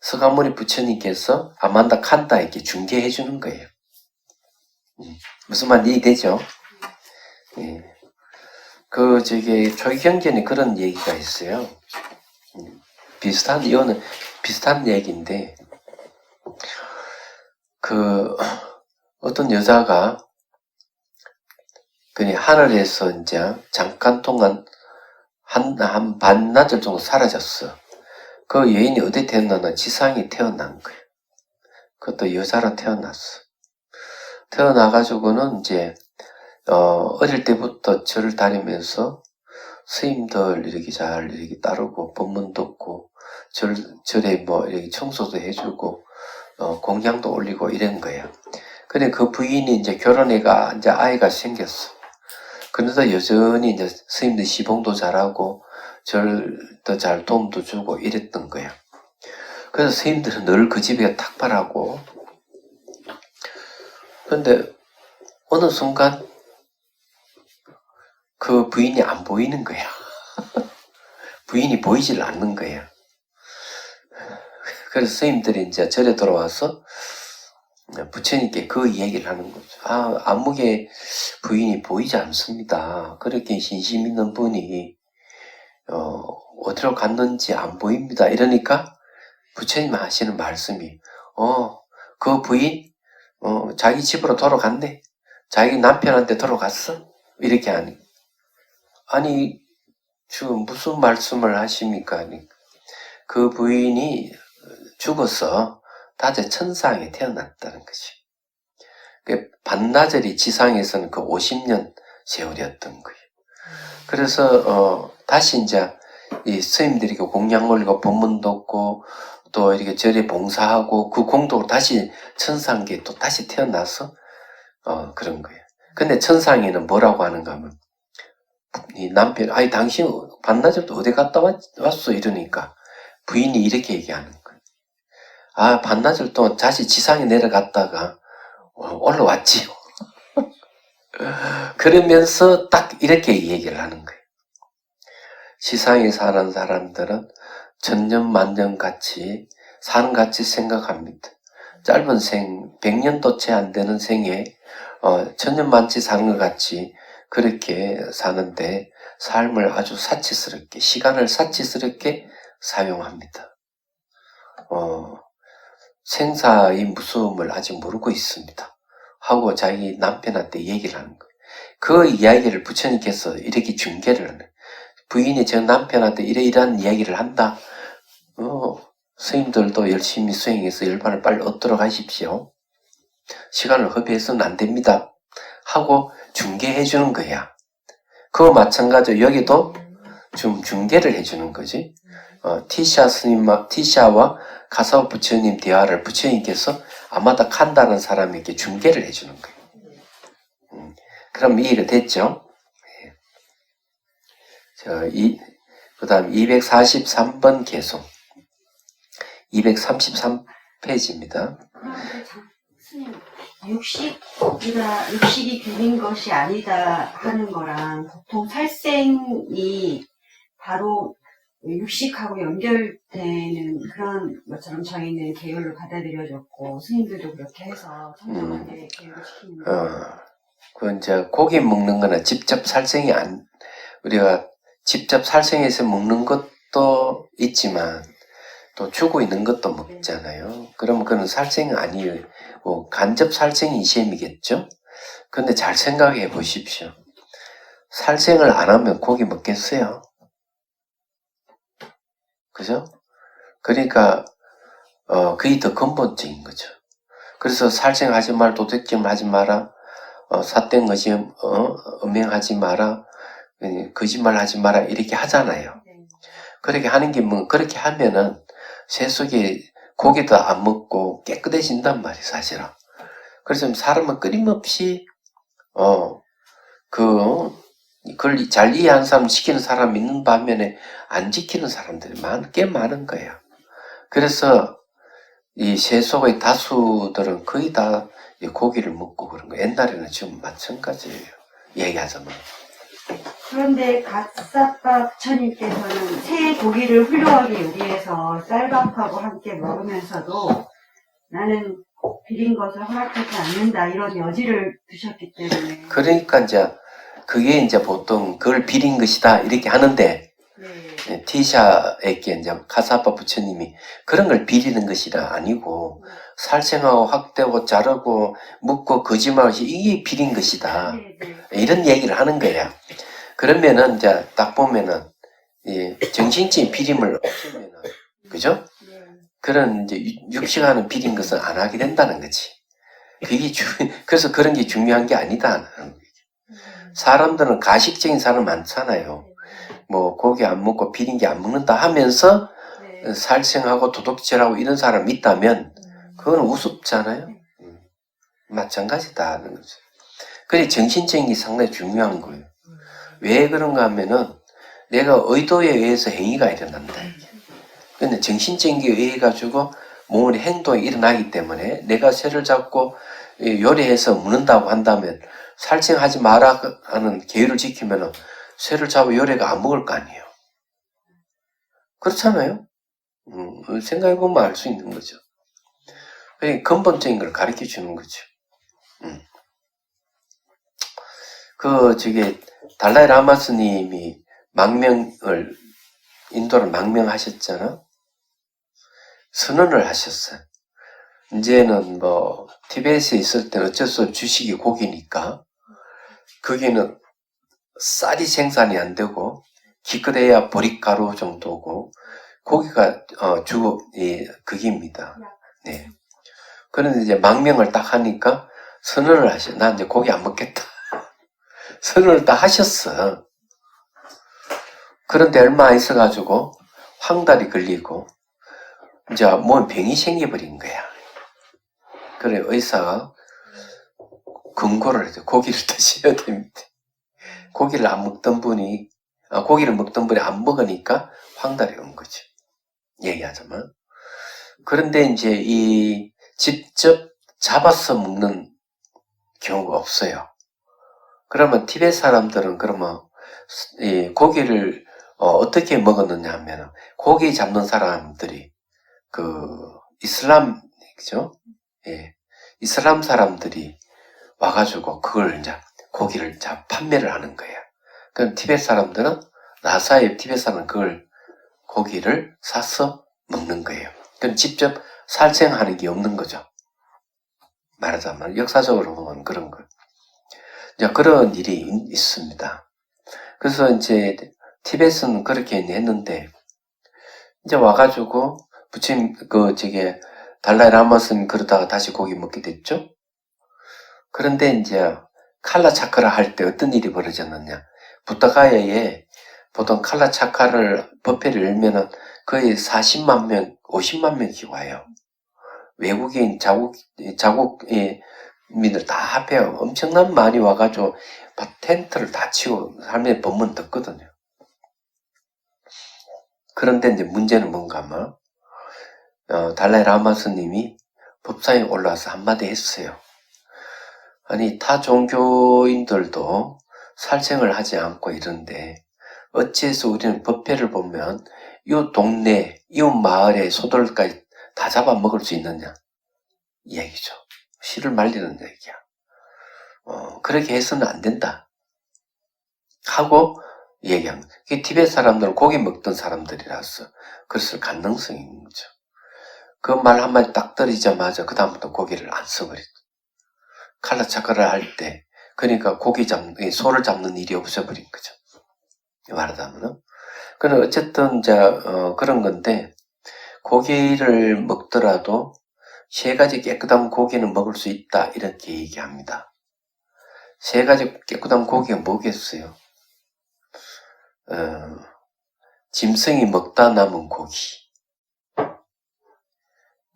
서가모니 부처님께서 아만다 칸다에게 중개해 주는 거예요. 무슨 말인지 이해되죠? 예. 초기경전에 그런 얘기가 있어요. 이거는 비슷한 얘기인데, 어떤 여자가 그냥 하늘에서 이제 잠깐 동안 한 반나절 정도 사라졌어. 그 여인이 어디 태어나나 지상에 태어난 거예요. 그것도 여자로 태어났어. 태어나가지고는 이제, 어릴 때부터 절을 다니면서 스님들 이렇게 따르고, 법문 듣고, 절에 이렇게 청소도 해주고, 공양도 올리고 이런 거예요. 근데 그 부인이 이제 결혼해가 이제 아이가 생겼어. 그래서 여전히 이제 스님들 시봉도 잘하고, 절도 잘 도움도 주고 이랬던 거예요. 그래서 스님들은 늘 그 집에 탁발하고, 근데 어느 순간 그 부인이 안 보이는 거야. 부인이 보이질 않는 거야. 그래서 스님들이 이제 절에 돌아와서 부처님께 그 얘기를 하는 거죠. 안목에 부인이 보이지 않습니다. 그렇게 신심 있는 분이 어디로 갔는지 안 보입니다. 이러니까 부처님 하시는 말씀이 그 부인 자기 집으로 돌아갔네. 자기 남편한테 돌아갔어. 이렇게 하니 아니 지금 무슨 말씀을 하십니까? 그 부인이 죽어서 다제 천상에 태어났다는 거지. 반나절이 지상에서는 그 50년 세월이었던 거예요. 그래서 다시 이제 이 스님들이 공양 올리고 법문 듣고 또 이렇게 절에 봉사하고 그 공덕으로 다시 천상계에 또 다시 태어나서 그런 거예요. 근데 천상에는 뭐라고 하는가 하면 이 남편, 당신 반나절도 어디 갔다 왔어? 이러니까 부인이 이렇게 얘기하는 거예요. 반나절 동안 다시 지상에 내려갔다가 올라왔지요. 그러면서 딱 이렇게 얘기를 하는 거예요. 지상에 사는 사람들은 천년만년 같이 사는 같이 생각합니다. 짧은 100년도 채 안 되는 생에 천년만치 사는 것 같이 그렇게 사는데 삶을 아주 사치스럽게, 시간을 사치스럽게 사용합니다. 생사의 무서움을 아직 모르고 있습니다. 하고 자기 남편한테 얘기를 하는 거예요. 그 이야기를 부처님께서 이렇게 중계를 하는 거예요. 부인이 저 남편한테 이러이러한 이야기를 한다. 스님들도 열심히 수행해서 열반을 빨리 얻도록 하십시오. 시간을 허비해서는 안 됩니다. 하고 중계해 주는 거야. 그거 마찬가지로 여기도 좀 중계를 해주는 거지. 티샤와 가사오 부처님 대화를 부처님께서 아마다 칸다는 사람에게 중계를 해주는 거예요. 그럼 이해가 됐죠? 그 다음 243번 계속. 233페이지입니다. 스님, 육식이 비린 것이 아니다 하는 거랑 보통 살생이 바로 육식하고 연결되는 그런 것처럼 저희는 계율로 받아들여졌고 스님들도 그렇게 해서 청정하게 계율을 시키는 거예요. 이제 고기 먹는 거나 직접 살생이 우리가 직접 살생해서 먹는 것도 있지만 또 주고 있는 것도 먹잖아요. 그러면 그건 살생이 아니에요. 간접 살생이 시험이겠죠? 근데 잘 생각해 보십시오. 살생을 안 하면 고기 먹겠어요? 그죠? 그러니까 그게 더 근본적인 거죠. 그래서 살생하지 마라, 도둑질 하지 마라, 삿된 것이 음행하지 마라, 거짓말 하지 마라 이렇게 하잖아요. 그렇게 하는 게 그렇게 하면은 새 속에 고기도 안 먹고 깨끗해진단 말이에요, 사실은. 그래서 사람은 끊임없이 그걸 잘 이해하는 사람, 지키는 사람 있는 반면에 안 지키는 사람들이 꽤 많은 거예요. 그래서 이 세속의 다수들은 거의 다 이 고기를 먹고 그런 거. 옛날에는 지금 마찬가지예요. 얘기하자면. 그런데 갓사빠 부처님께서는 새 고기를 훌륭하게 요리해서 쌀밥하고 함께 먹으면서도 나는 비린 것을 허락하지 않는다 이런 여지를 두셨기 때문에 그러니까 이제 그게 이제 보통 그걸 비린 것이다 이렇게 하는데 네. 티샤에게 이제 가사파 부처님이 그런 걸 비리는 것이라 아니고 살생하고 확대하고 자르고 묻고 거짓말하시 이게 비린 것이다 네, 네. 이런 얘기를 하는 거야. 그러면은 이제 딱 보면은 이 정신적인 비림을 없애면은 그죠? 네. 그런 이제 육식하는 비린 것은 안 하게 된다는 거지. 그게 그래서 그런 게 중요한 게 아니다. 사람들은 가식적인 사람 많잖아요. 뭐 고기 안 먹고 비린 게 안 먹는다 하면서 네. 살생하고 도둑질하고 이런 사람 있다면 그건 우습잖아요. 마찬가지다 하는 거죠. 그게 정신적인 게 상당히 중요한 거예요. 왜 그런가 하면은 내가 의도에 의해서 행위가 일어난다. 근데 정신적인 게 의해 가지고 몸의 행동이 일어나기 때문에 내가 쇠를 잡고 요리해서 묻는다고 한다면 살생하지 마라 하는 계율을 지키면은 쇠를 잡고 요리가 안 먹을 거 아니에요. 그렇잖아요. 생각해보면 알 수 있는 거죠. 근본적인 걸 가르쳐 주는 거죠. 달라이 라마 스님이 인도를 망명하셨잖아. 선언을 하셨어요. 이제는 뭐, 티베트에 있을 때는 어쩔 수 없이 주식이 고기니까, 거기는 쌀이 생산이 안 되고, 기껏해야 보릿가루 정도고, 고기가, 극입니다. 네. 그런데 이제 망명을 딱 하니까 선언을 하셔. 나 이제 고기 안 먹겠다. 선언을 딱 하셨어. 그런데 얼마 안 있어가지고 황달이 걸리고 이제 몸에 병이 생겨버린 거야. 그래 의사가 금고를 해서 고기를 드셔야 됩니다. 고기를 먹던 분이 안 먹으니까 황달이 온 거죠. 얘기하자면. 그런데 이제 직접 잡아서 먹는 경우가 없어요. 그러면 티베트 사람들은 그러면 이 고기를 어떻게 먹었느냐 하면 고기 잡는 사람들이 이슬람이죠. 예, 이슬람 사람들이 와가지고 그걸 이제 고기를 판매를 하는 거예요. 그럼 티베트 사람들은 나사의 티베트 사람은 그걸 고기를 사서 먹는 거예요. 그럼 직접 살생하는 게 없는 거죠. 말하자면 역사적으로 보면 그런 거. 이제 그런 일이 있습니다. 그래서 이제 티베트는 그렇게 했는데 이제 와가지고 부처님 달라이 라마 스님 그러다가 다시 고기 먹게 됐죠. 그런데 이제 칼라 차크라 할 때 어떤 일이 벌어졌느냐? 부타가야에 보통 칼라 차크라를 법회를 열면은 거의 40만 명, 50만 명이 와요. 외국인 자국민들 다 합해요. 엄청난 많이 와가지고 텐트를 다 치고 삶의 법문 듣거든요. 그런데 이제 문제는 뭔가 하면 달라이 라마 스님이 법상에 올라와서 한마디 했어요. 아니 타 종교인들도 살생을 하지 않고 이런데 어찌해서 우리는 법회를 보면 이웃 동네, 이웃 마을의 소들까지 다 잡아먹을 수 있느냐 이 얘기죠. 씨를 말리는 얘기야. 그렇게 해서는 안 된다 하고 얘기합니다. 티베트 사람들은 고기 먹던 사람들이라서 그랬을 가능성이 있는 거죠. 그 말 한마디 딱 떨어지자마자 그 다음부터 고기를 안 써버리죠. 칼라 차크를 할 때 그러니까 소를 잡는 일이 없어버린 거죠. 말하자면은. 그는 어쨌든 그런 건데 고기를 먹더라도 세 가지 깨끗한 고기는 먹을 수 있다 이렇게 얘기합니다. 세 가지 깨끗한 고기가 뭐겠어요? 짐승이 먹다 남은 고기.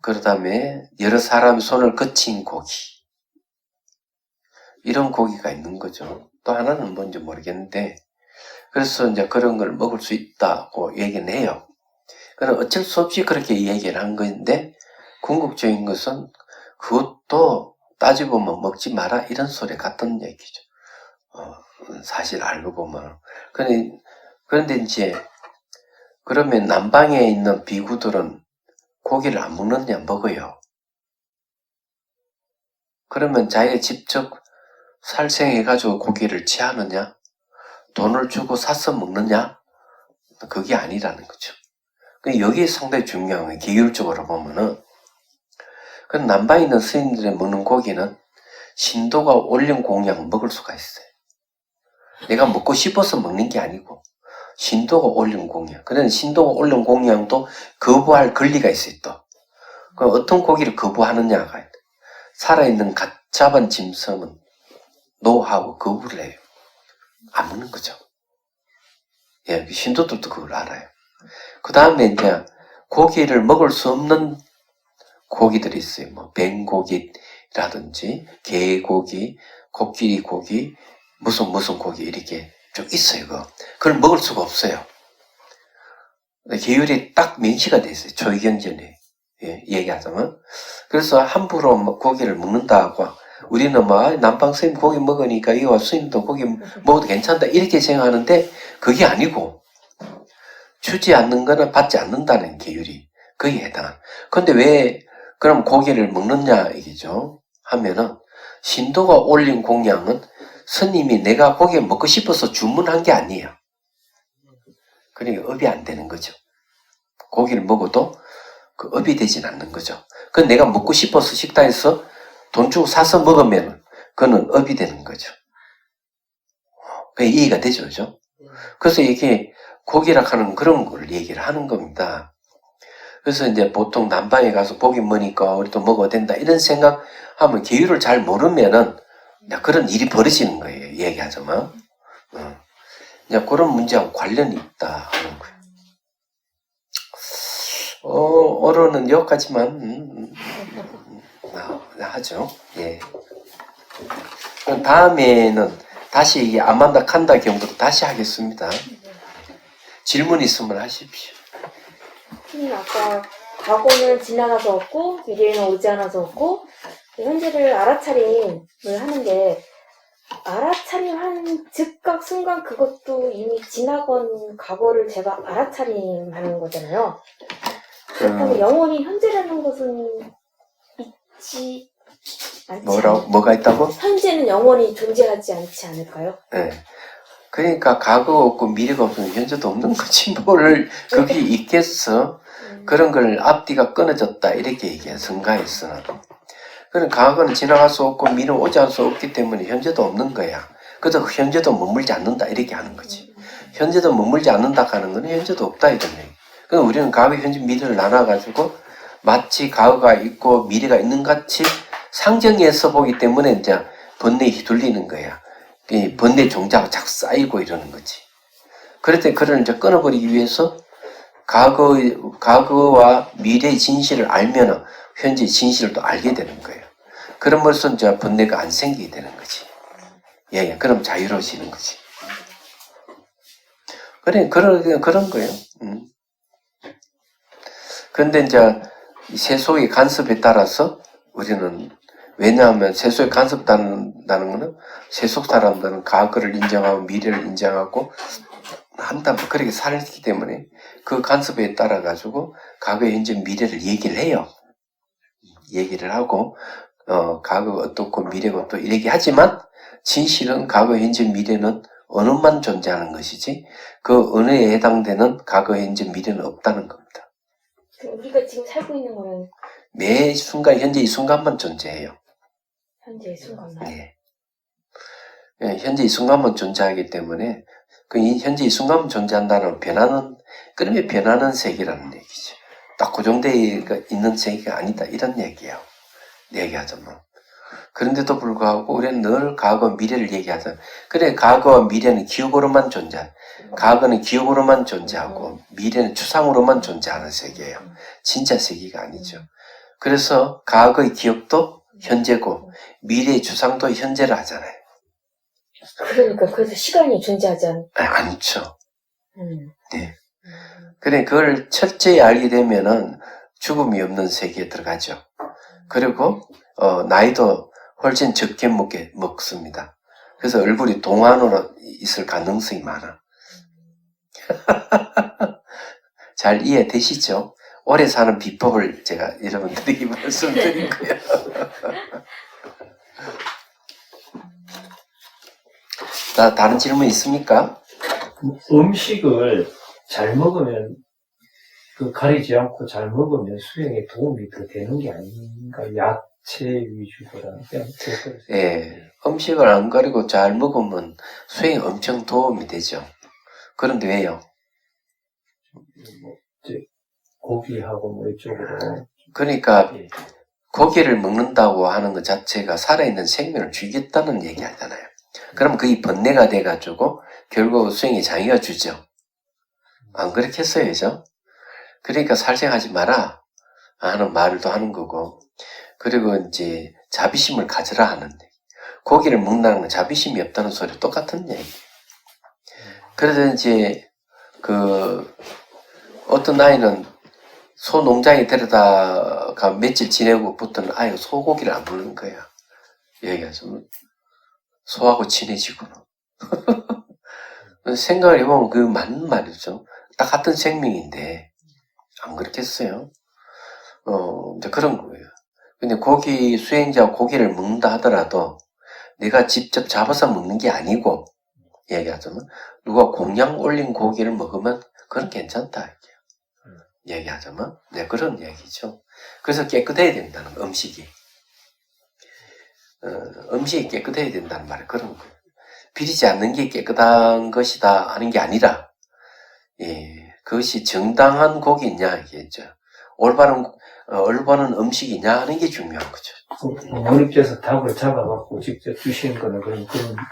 그 다음에 여러 사람의 손을 거친 고기. 이런 고기가 있는 거죠. 또 하나는 뭔지 모르겠는데, 그래서 이제 그런 걸 먹을 수 있다고 얘기는 해요. 그럼 어쩔 수 없이 그렇게 얘기를 한 건데, 궁극적인 것은 그것도 따져보면 먹지 마라 이런 소리 같은 얘기죠. 사실 알고 보면. 그런데 이제 그러면 남방에 있는 비구들은 고기를 안 먹느냐? 먹어요. 그러면 자기가 직접 살생해가지고 고기를 취하느냐? 돈을 주고 사서 먹느냐? 그게 아니라는 거죠. 여기에 상당히 중요한 거예요. 기율적으로 보면은. 그 남방에 있는 스님들이 먹는 고기는 신도가 올린 공양 먹을 수가 있어요. 내가 먹고 싶어서 먹는 게 아니고 신도가 올린 공양. 그런데 신도가 올린 공양도 거부할 권리가 있어요. 또. 그럼 어떤 고기를 거부하느냐가 살아있는 갓 잡은 짐승은 노하고 거부를 해요. 안 먹는 거죠. 예, 신도들도 그걸 알아요. 그 다음에 이제 고기를 먹을 수 없는 고기들이 있어요. 뭐 뱀고기라든지 개고기, 코끼리 고기, 무슨 고기 이렇게 좀 있어요. 그걸 먹을 수가 없어요. 계율이 딱 명시가 돼 있어요. 초의견전에 얘기하자면. 그래서 함부로 고기를 먹는다고 우리는 막 남방 스님 고기 먹으니까 이거 스님도 고기 먹어도 괜찮다 이렇게 생각하는데 그게 아니고 주지 않는 거는 받지 않는다는 계율이 거기에 해당합니다. 그런데 왜 그럼 고기를 먹느냐 이기죠. 하면은 신도가 올린 공양은 스님이 내가 고기 먹고 싶어서 주문한 게 아니에요. 그러니까 업이 안 되는 거죠. 고기를 먹어도 그 업이 되진 않는 거죠. 그건 내가 먹고 싶어서 식당에서 돈 주고 사서 먹으면 그거는 업이 되는 거죠. 그게 이해가 되죠, 그죠? 그래서 이게 고기라 하는 그런 걸 얘기를 하는 겁니다. 그래서 이제 보통 남방에 가서 고기 먹으니까 우리도 먹어야 된다 이런 생각하면 계율을 잘 모르면은 그런 일이 벌어지는 거예요. 얘기하자면. 이제 그런 문제하고 관련이 있다 하는 거예요. 어로는 여기까지만 하죠. 예. 그럼 다음에는 다시 이 아만다 칸다 경도로 다시 하겠습니다. 질문 있으면 하십시오. 아까 과거는 지나가서 없고 미래는 오지 않아서 없고 현재를 알아차림을 하는 게 알아차림한 즉각 순간 그것도 이미 지나간 과거를 제가 알아차림하는 거잖아요. 그렇다면 영원히 현재라는 것은 있지 않지 뭐가 있다고? 현재는 영원히 존재하지 않지 않을까요? 네. 그러니까 과거 없고 미래가 없으면 현재도 없는 거지 뭘 그게 있겠어? 그런 걸 앞뒤가 끊어졌다 이렇게 얘기해 성가에서는. 그런 과거는 지나갈 수 없고 미래는 오지 않을 수 없기 때문에 현재도 없는 거야. 그래서 현재도 머물지 않는다 이렇게 하는 거지. 현재도 머물지 않는다 하는 건 현재도 없다 이런 얘기. 그럼 우리는 과거, 현재, 미래를 나눠가지고 마치 과거가 있고 미래가 있는 같이 상정해서 보기 때문에 이제 번뇌에 휘둘리는 거야. 이 번뇌 종자가 자꾸 쌓이고 이러는 거지. 그럴 때 그걸 이제 끊어버리기 위해서 과거와 미래의 진실을 알면 현재의 진실을 또 알게 되는 거예요. 그럼으로써 이제 번뇌가 안 생기게 되는 거지. 예, 그럼 자유로워지는 거지. 그런 거예요. 그런데 이제 세속의 간섭에 따라서 우리는 왜냐하면 세속에 간섭한다는 거는 세속 사람들은 과거를 인정하고 미래를 인정하고 한다 그렇게 살기 때문에 그 간섭에 따라 가지고 과거, 현재, 미래를 얘기를 해요. 얘기를 하고 과거가 어떻고 미래가 어떻고 이렇게 하지만 진실은 과거, 현재, 미래는 언어만 존재하는 것이지 그 언어에 해당되는 과거, 현재, 미래는 없다는 겁니다. 우리가 지금 살고 있는 거는 매 순간 현재 이 순간만 존재해요. 현재의 순간만. 네. 현재 이 순간만 존재하기 때문에 그 현재 이 순간만 존재한다는 끊임이 변하는 세계라는 얘기죠. 딱 고정되어 있는 세계가 아니다 이런 얘기예요. 얘기하자면. 그런데도 불구하고 우리는 늘 과거, 미래를 얘기하잖아요. 그래 과거와 미래는 기억으로만 존재. 과거는 기억으로만 존재하고 미래는 추상으로만 존재하는 세계예요. 진짜 세계가 아니죠. 그래서 과거의 기억도 현재고 미래의 추상도 현재를 하잖아요. 그러니까 그래서 시간이 존재하지 않죠. 네. 그래 그걸 철저히 알게 되면은 죽음이 없는 세계에 들어가죠. 그리고 나이도 훨씬 적게 먹습니다. 그래서 얼굴이 동안으로 있을 가능성이 많아. 잘 이해되시죠? 오래 사는 비법을 제가 여러분들에게 말씀드린 거예요. 다른 질문 있습니까? 음식을 잘 먹으면 가리지 않고 잘 먹으면 수행에 도움이 더 되는 게 아닌가? 야채 위주보다 그냥 예, 음식을 안 가리고 잘 먹으면 수행에 엄청 도움이 되죠. 그런데 왜요? 고기하고 뭐 이쪽으로. 그러니까 예. 고기를 먹는다고 하는 것 자체가 살아있는 생명을 죽이겠다는 얘기 하잖아요. 그럼 그게 번뇌가 돼가지고 결국 수행에 장애가 주죠. 안 그렇겠어요, 그죠? 그러니까 살생하지 마라 하는 말도 하는 거고, 그리고 이제 자비심을 가져라 하는데, 고기를 먹는다는 건 자비심이 없다는 소리 똑같은 얘기. 그래서 이제 어떤 아이는 소 농장에 데려다가 며칠 지내고부터는 아이가 소고기를 안 먹는 거야. 얘기해서 소하고 친해지구나. 생각을 해보면 그 맞는 말이죠. 딱 같은 생명인데 안 그렇겠어요? 이제 그런 거예요. 근데 수행자가 고기를 먹는다 하더라도 내가 직접 잡아서 먹는 게 아니고, 얘기하자면 누가 공양 올린 고기를 먹으면 그건 괜찮다. 얘기하자면 네, 그런 얘기죠. 그래서 깨끗해야 된다는 음식이. 음식이 깨끗해야 된다는 말이 그런 거예요. 비리지 않는 게 깨끗한 것이다 하는 게 아니라, 예, 그것이 정당한 고기냐 이게죠. 올바른 음식이냐 하는 게 중요한 거죠. 어머니께서 닭을 잡아갖고 직접 주시는 거는 그럼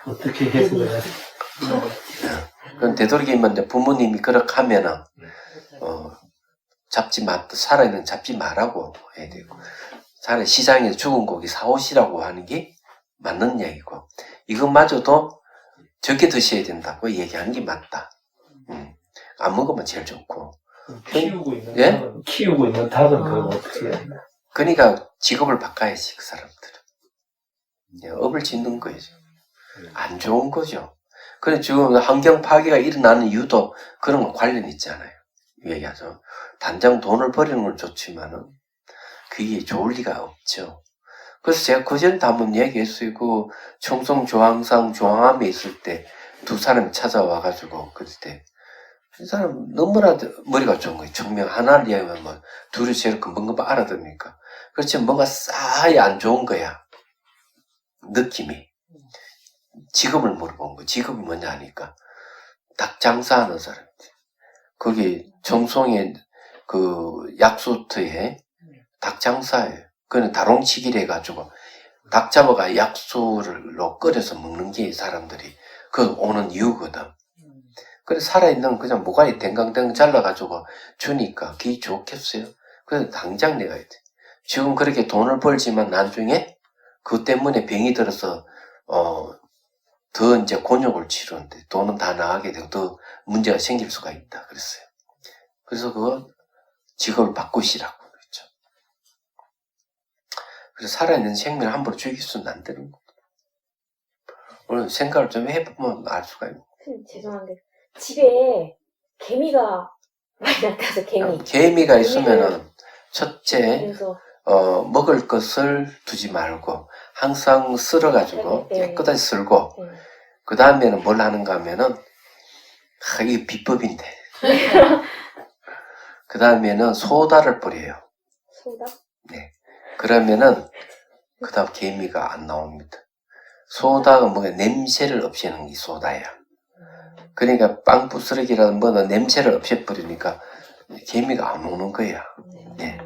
어떻게 해석을 하세요? 그건 되도록이면 부모님이 그렇게 하면은 살아있는 잡지 말라고 해야 되고, 차라리 시장에서 죽은 고기 사오시라고 하는 게 맞는 얘기고, 이것마저도 적게 드셔야 된다고 얘기하는 게 맞다. 안 먹으면 제일 좋고. 키우고 있는 예? 닭은 그럼 어떻게 해야 되나? 그러니까 직업을 바꿔야지, 그 사람들은. 예, 업을 짓는 거죠. 안 좋은 거죠. 그래, 지금 환경 파괴가 일어나는 이유도 그런 거 관련 있잖아요. 얘기하죠. 당장 돈을 버리는 건 좋지만은 그게 좋을 리가 없죠. 그래서 제가 그전에도 한번 얘기했어요. 청송 조항암에 있을 때 두 사람이 찾아와가지고, 그때 이 사람 너무나 머리가 좋은 거예요. 정명 하나를 이야기하면 뭐 둘이 제일 금방금방 알아듣니까. 그렇지, 뭔가 싸이 안 좋은 거야. 느낌이. 직업을 물어본 거. 직업이 뭐냐 하니까 닭 장사하는 사람. 거기 청송의 약수터에 닭 장사예요. 그는 다롱치기를 해가지고 닭 잡아가 약수로 끓여서 먹는 게 사람들이 오는 이유거든. 그래서 살아있는 그냥 모가지 댕강댕 잘라가지고 주니까 그게 좋겠어요. 그래서 당장 내가 돼. 지금 그렇게 돈을 벌지만 나중에 그 때문에 병이 들어서 더 이제 곤욕을 치르는데 돈은 다 나가게 되고 더 문제가 생길 수가 있다 그랬어요. 그래서 직업을 바꾸시라고 그랬죠. 그래서 살아있는 생명을 함부로 죽일 수는 안 되는 거예요. 오늘 생각을 좀 해보면 알 수가 있는 거예요. 죄송한데 집에 개미가 많이 나타나서 개미가 있으면은 첫째 그래서 먹을 것을 두지 말고 항상 쓸어가지고 네. 깨끗하게 쓸고 그 다음에는 뭘 하는가 하면은 이게 비법인데 그 다음에는 소다를 뿌려요. 소다? 네. 그러면은 그 다음 개미가 안 나옵니다. 소다가 냄새를 없애는 게 소다야. 그러니까 빵 부스러기라는 뭐는 냄새를 없애버리니까 개미가 안 오는 거야. 네.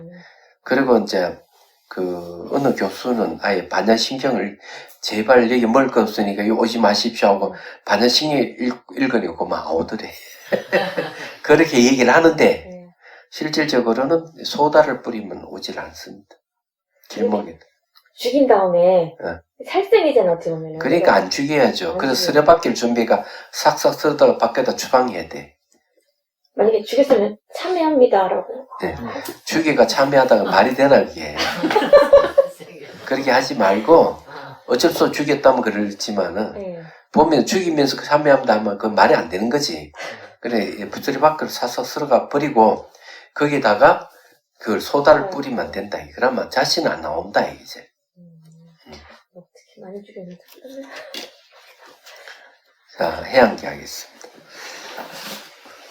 그리고 이제 어느 교수는 아예 반야신경을 제발 여기 먹을 거 없으니까 여기 오지 마십시오 하고 반야신경 읽으려고 막 오더래. 그렇게 얘기를 하는데 실질적으로는 소다를 뿌리면 오질 않습니다. 길목에. 죽인 다음에 살생이잖아 어떻게 보면. 그러니까 안 죽여야죠. 그래서 쓰레받길 준비가 싹싹 쓸다가 밖에다 추방해야 돼. 만약에 죽였으면 참여합니다라고. 네. 죽이가 참여하다가 말이 되나 그게. 그렇게 하지 말고 어쩔 수 없이 죽였다면 그렇지만은 네. 보면 죽이면서 그 참여합니다 하면 그 말이 안 되는 거지. 그래 부처리 밖으로 사서 쓸어가 버리고 거기다가 그걸 소다를 뿌리면 된다. 그러면 자신은 안 나온다 이제. 어떻게 많이 죽였는지. 자, 해양기 하겠습니다.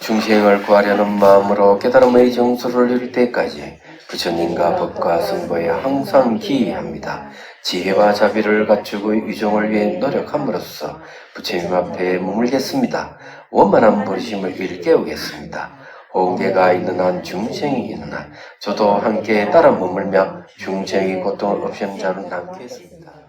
중생을 구하려는 마음으로 깨달음의 정수를 이룰 때까지 부처님과 법과 선거에 항상 기이합니다. 지혜와 자비를 갖추고 유종을 위해 노력함으로써 부처님 앞에 머물겠습니다. 원만한 부르심을 일깨우겠습니다. 홍계가 있는 한 중생이 있는 한 저도 함께 따라 머물며 중생의 고통을 없애는 자로 남겠습니다.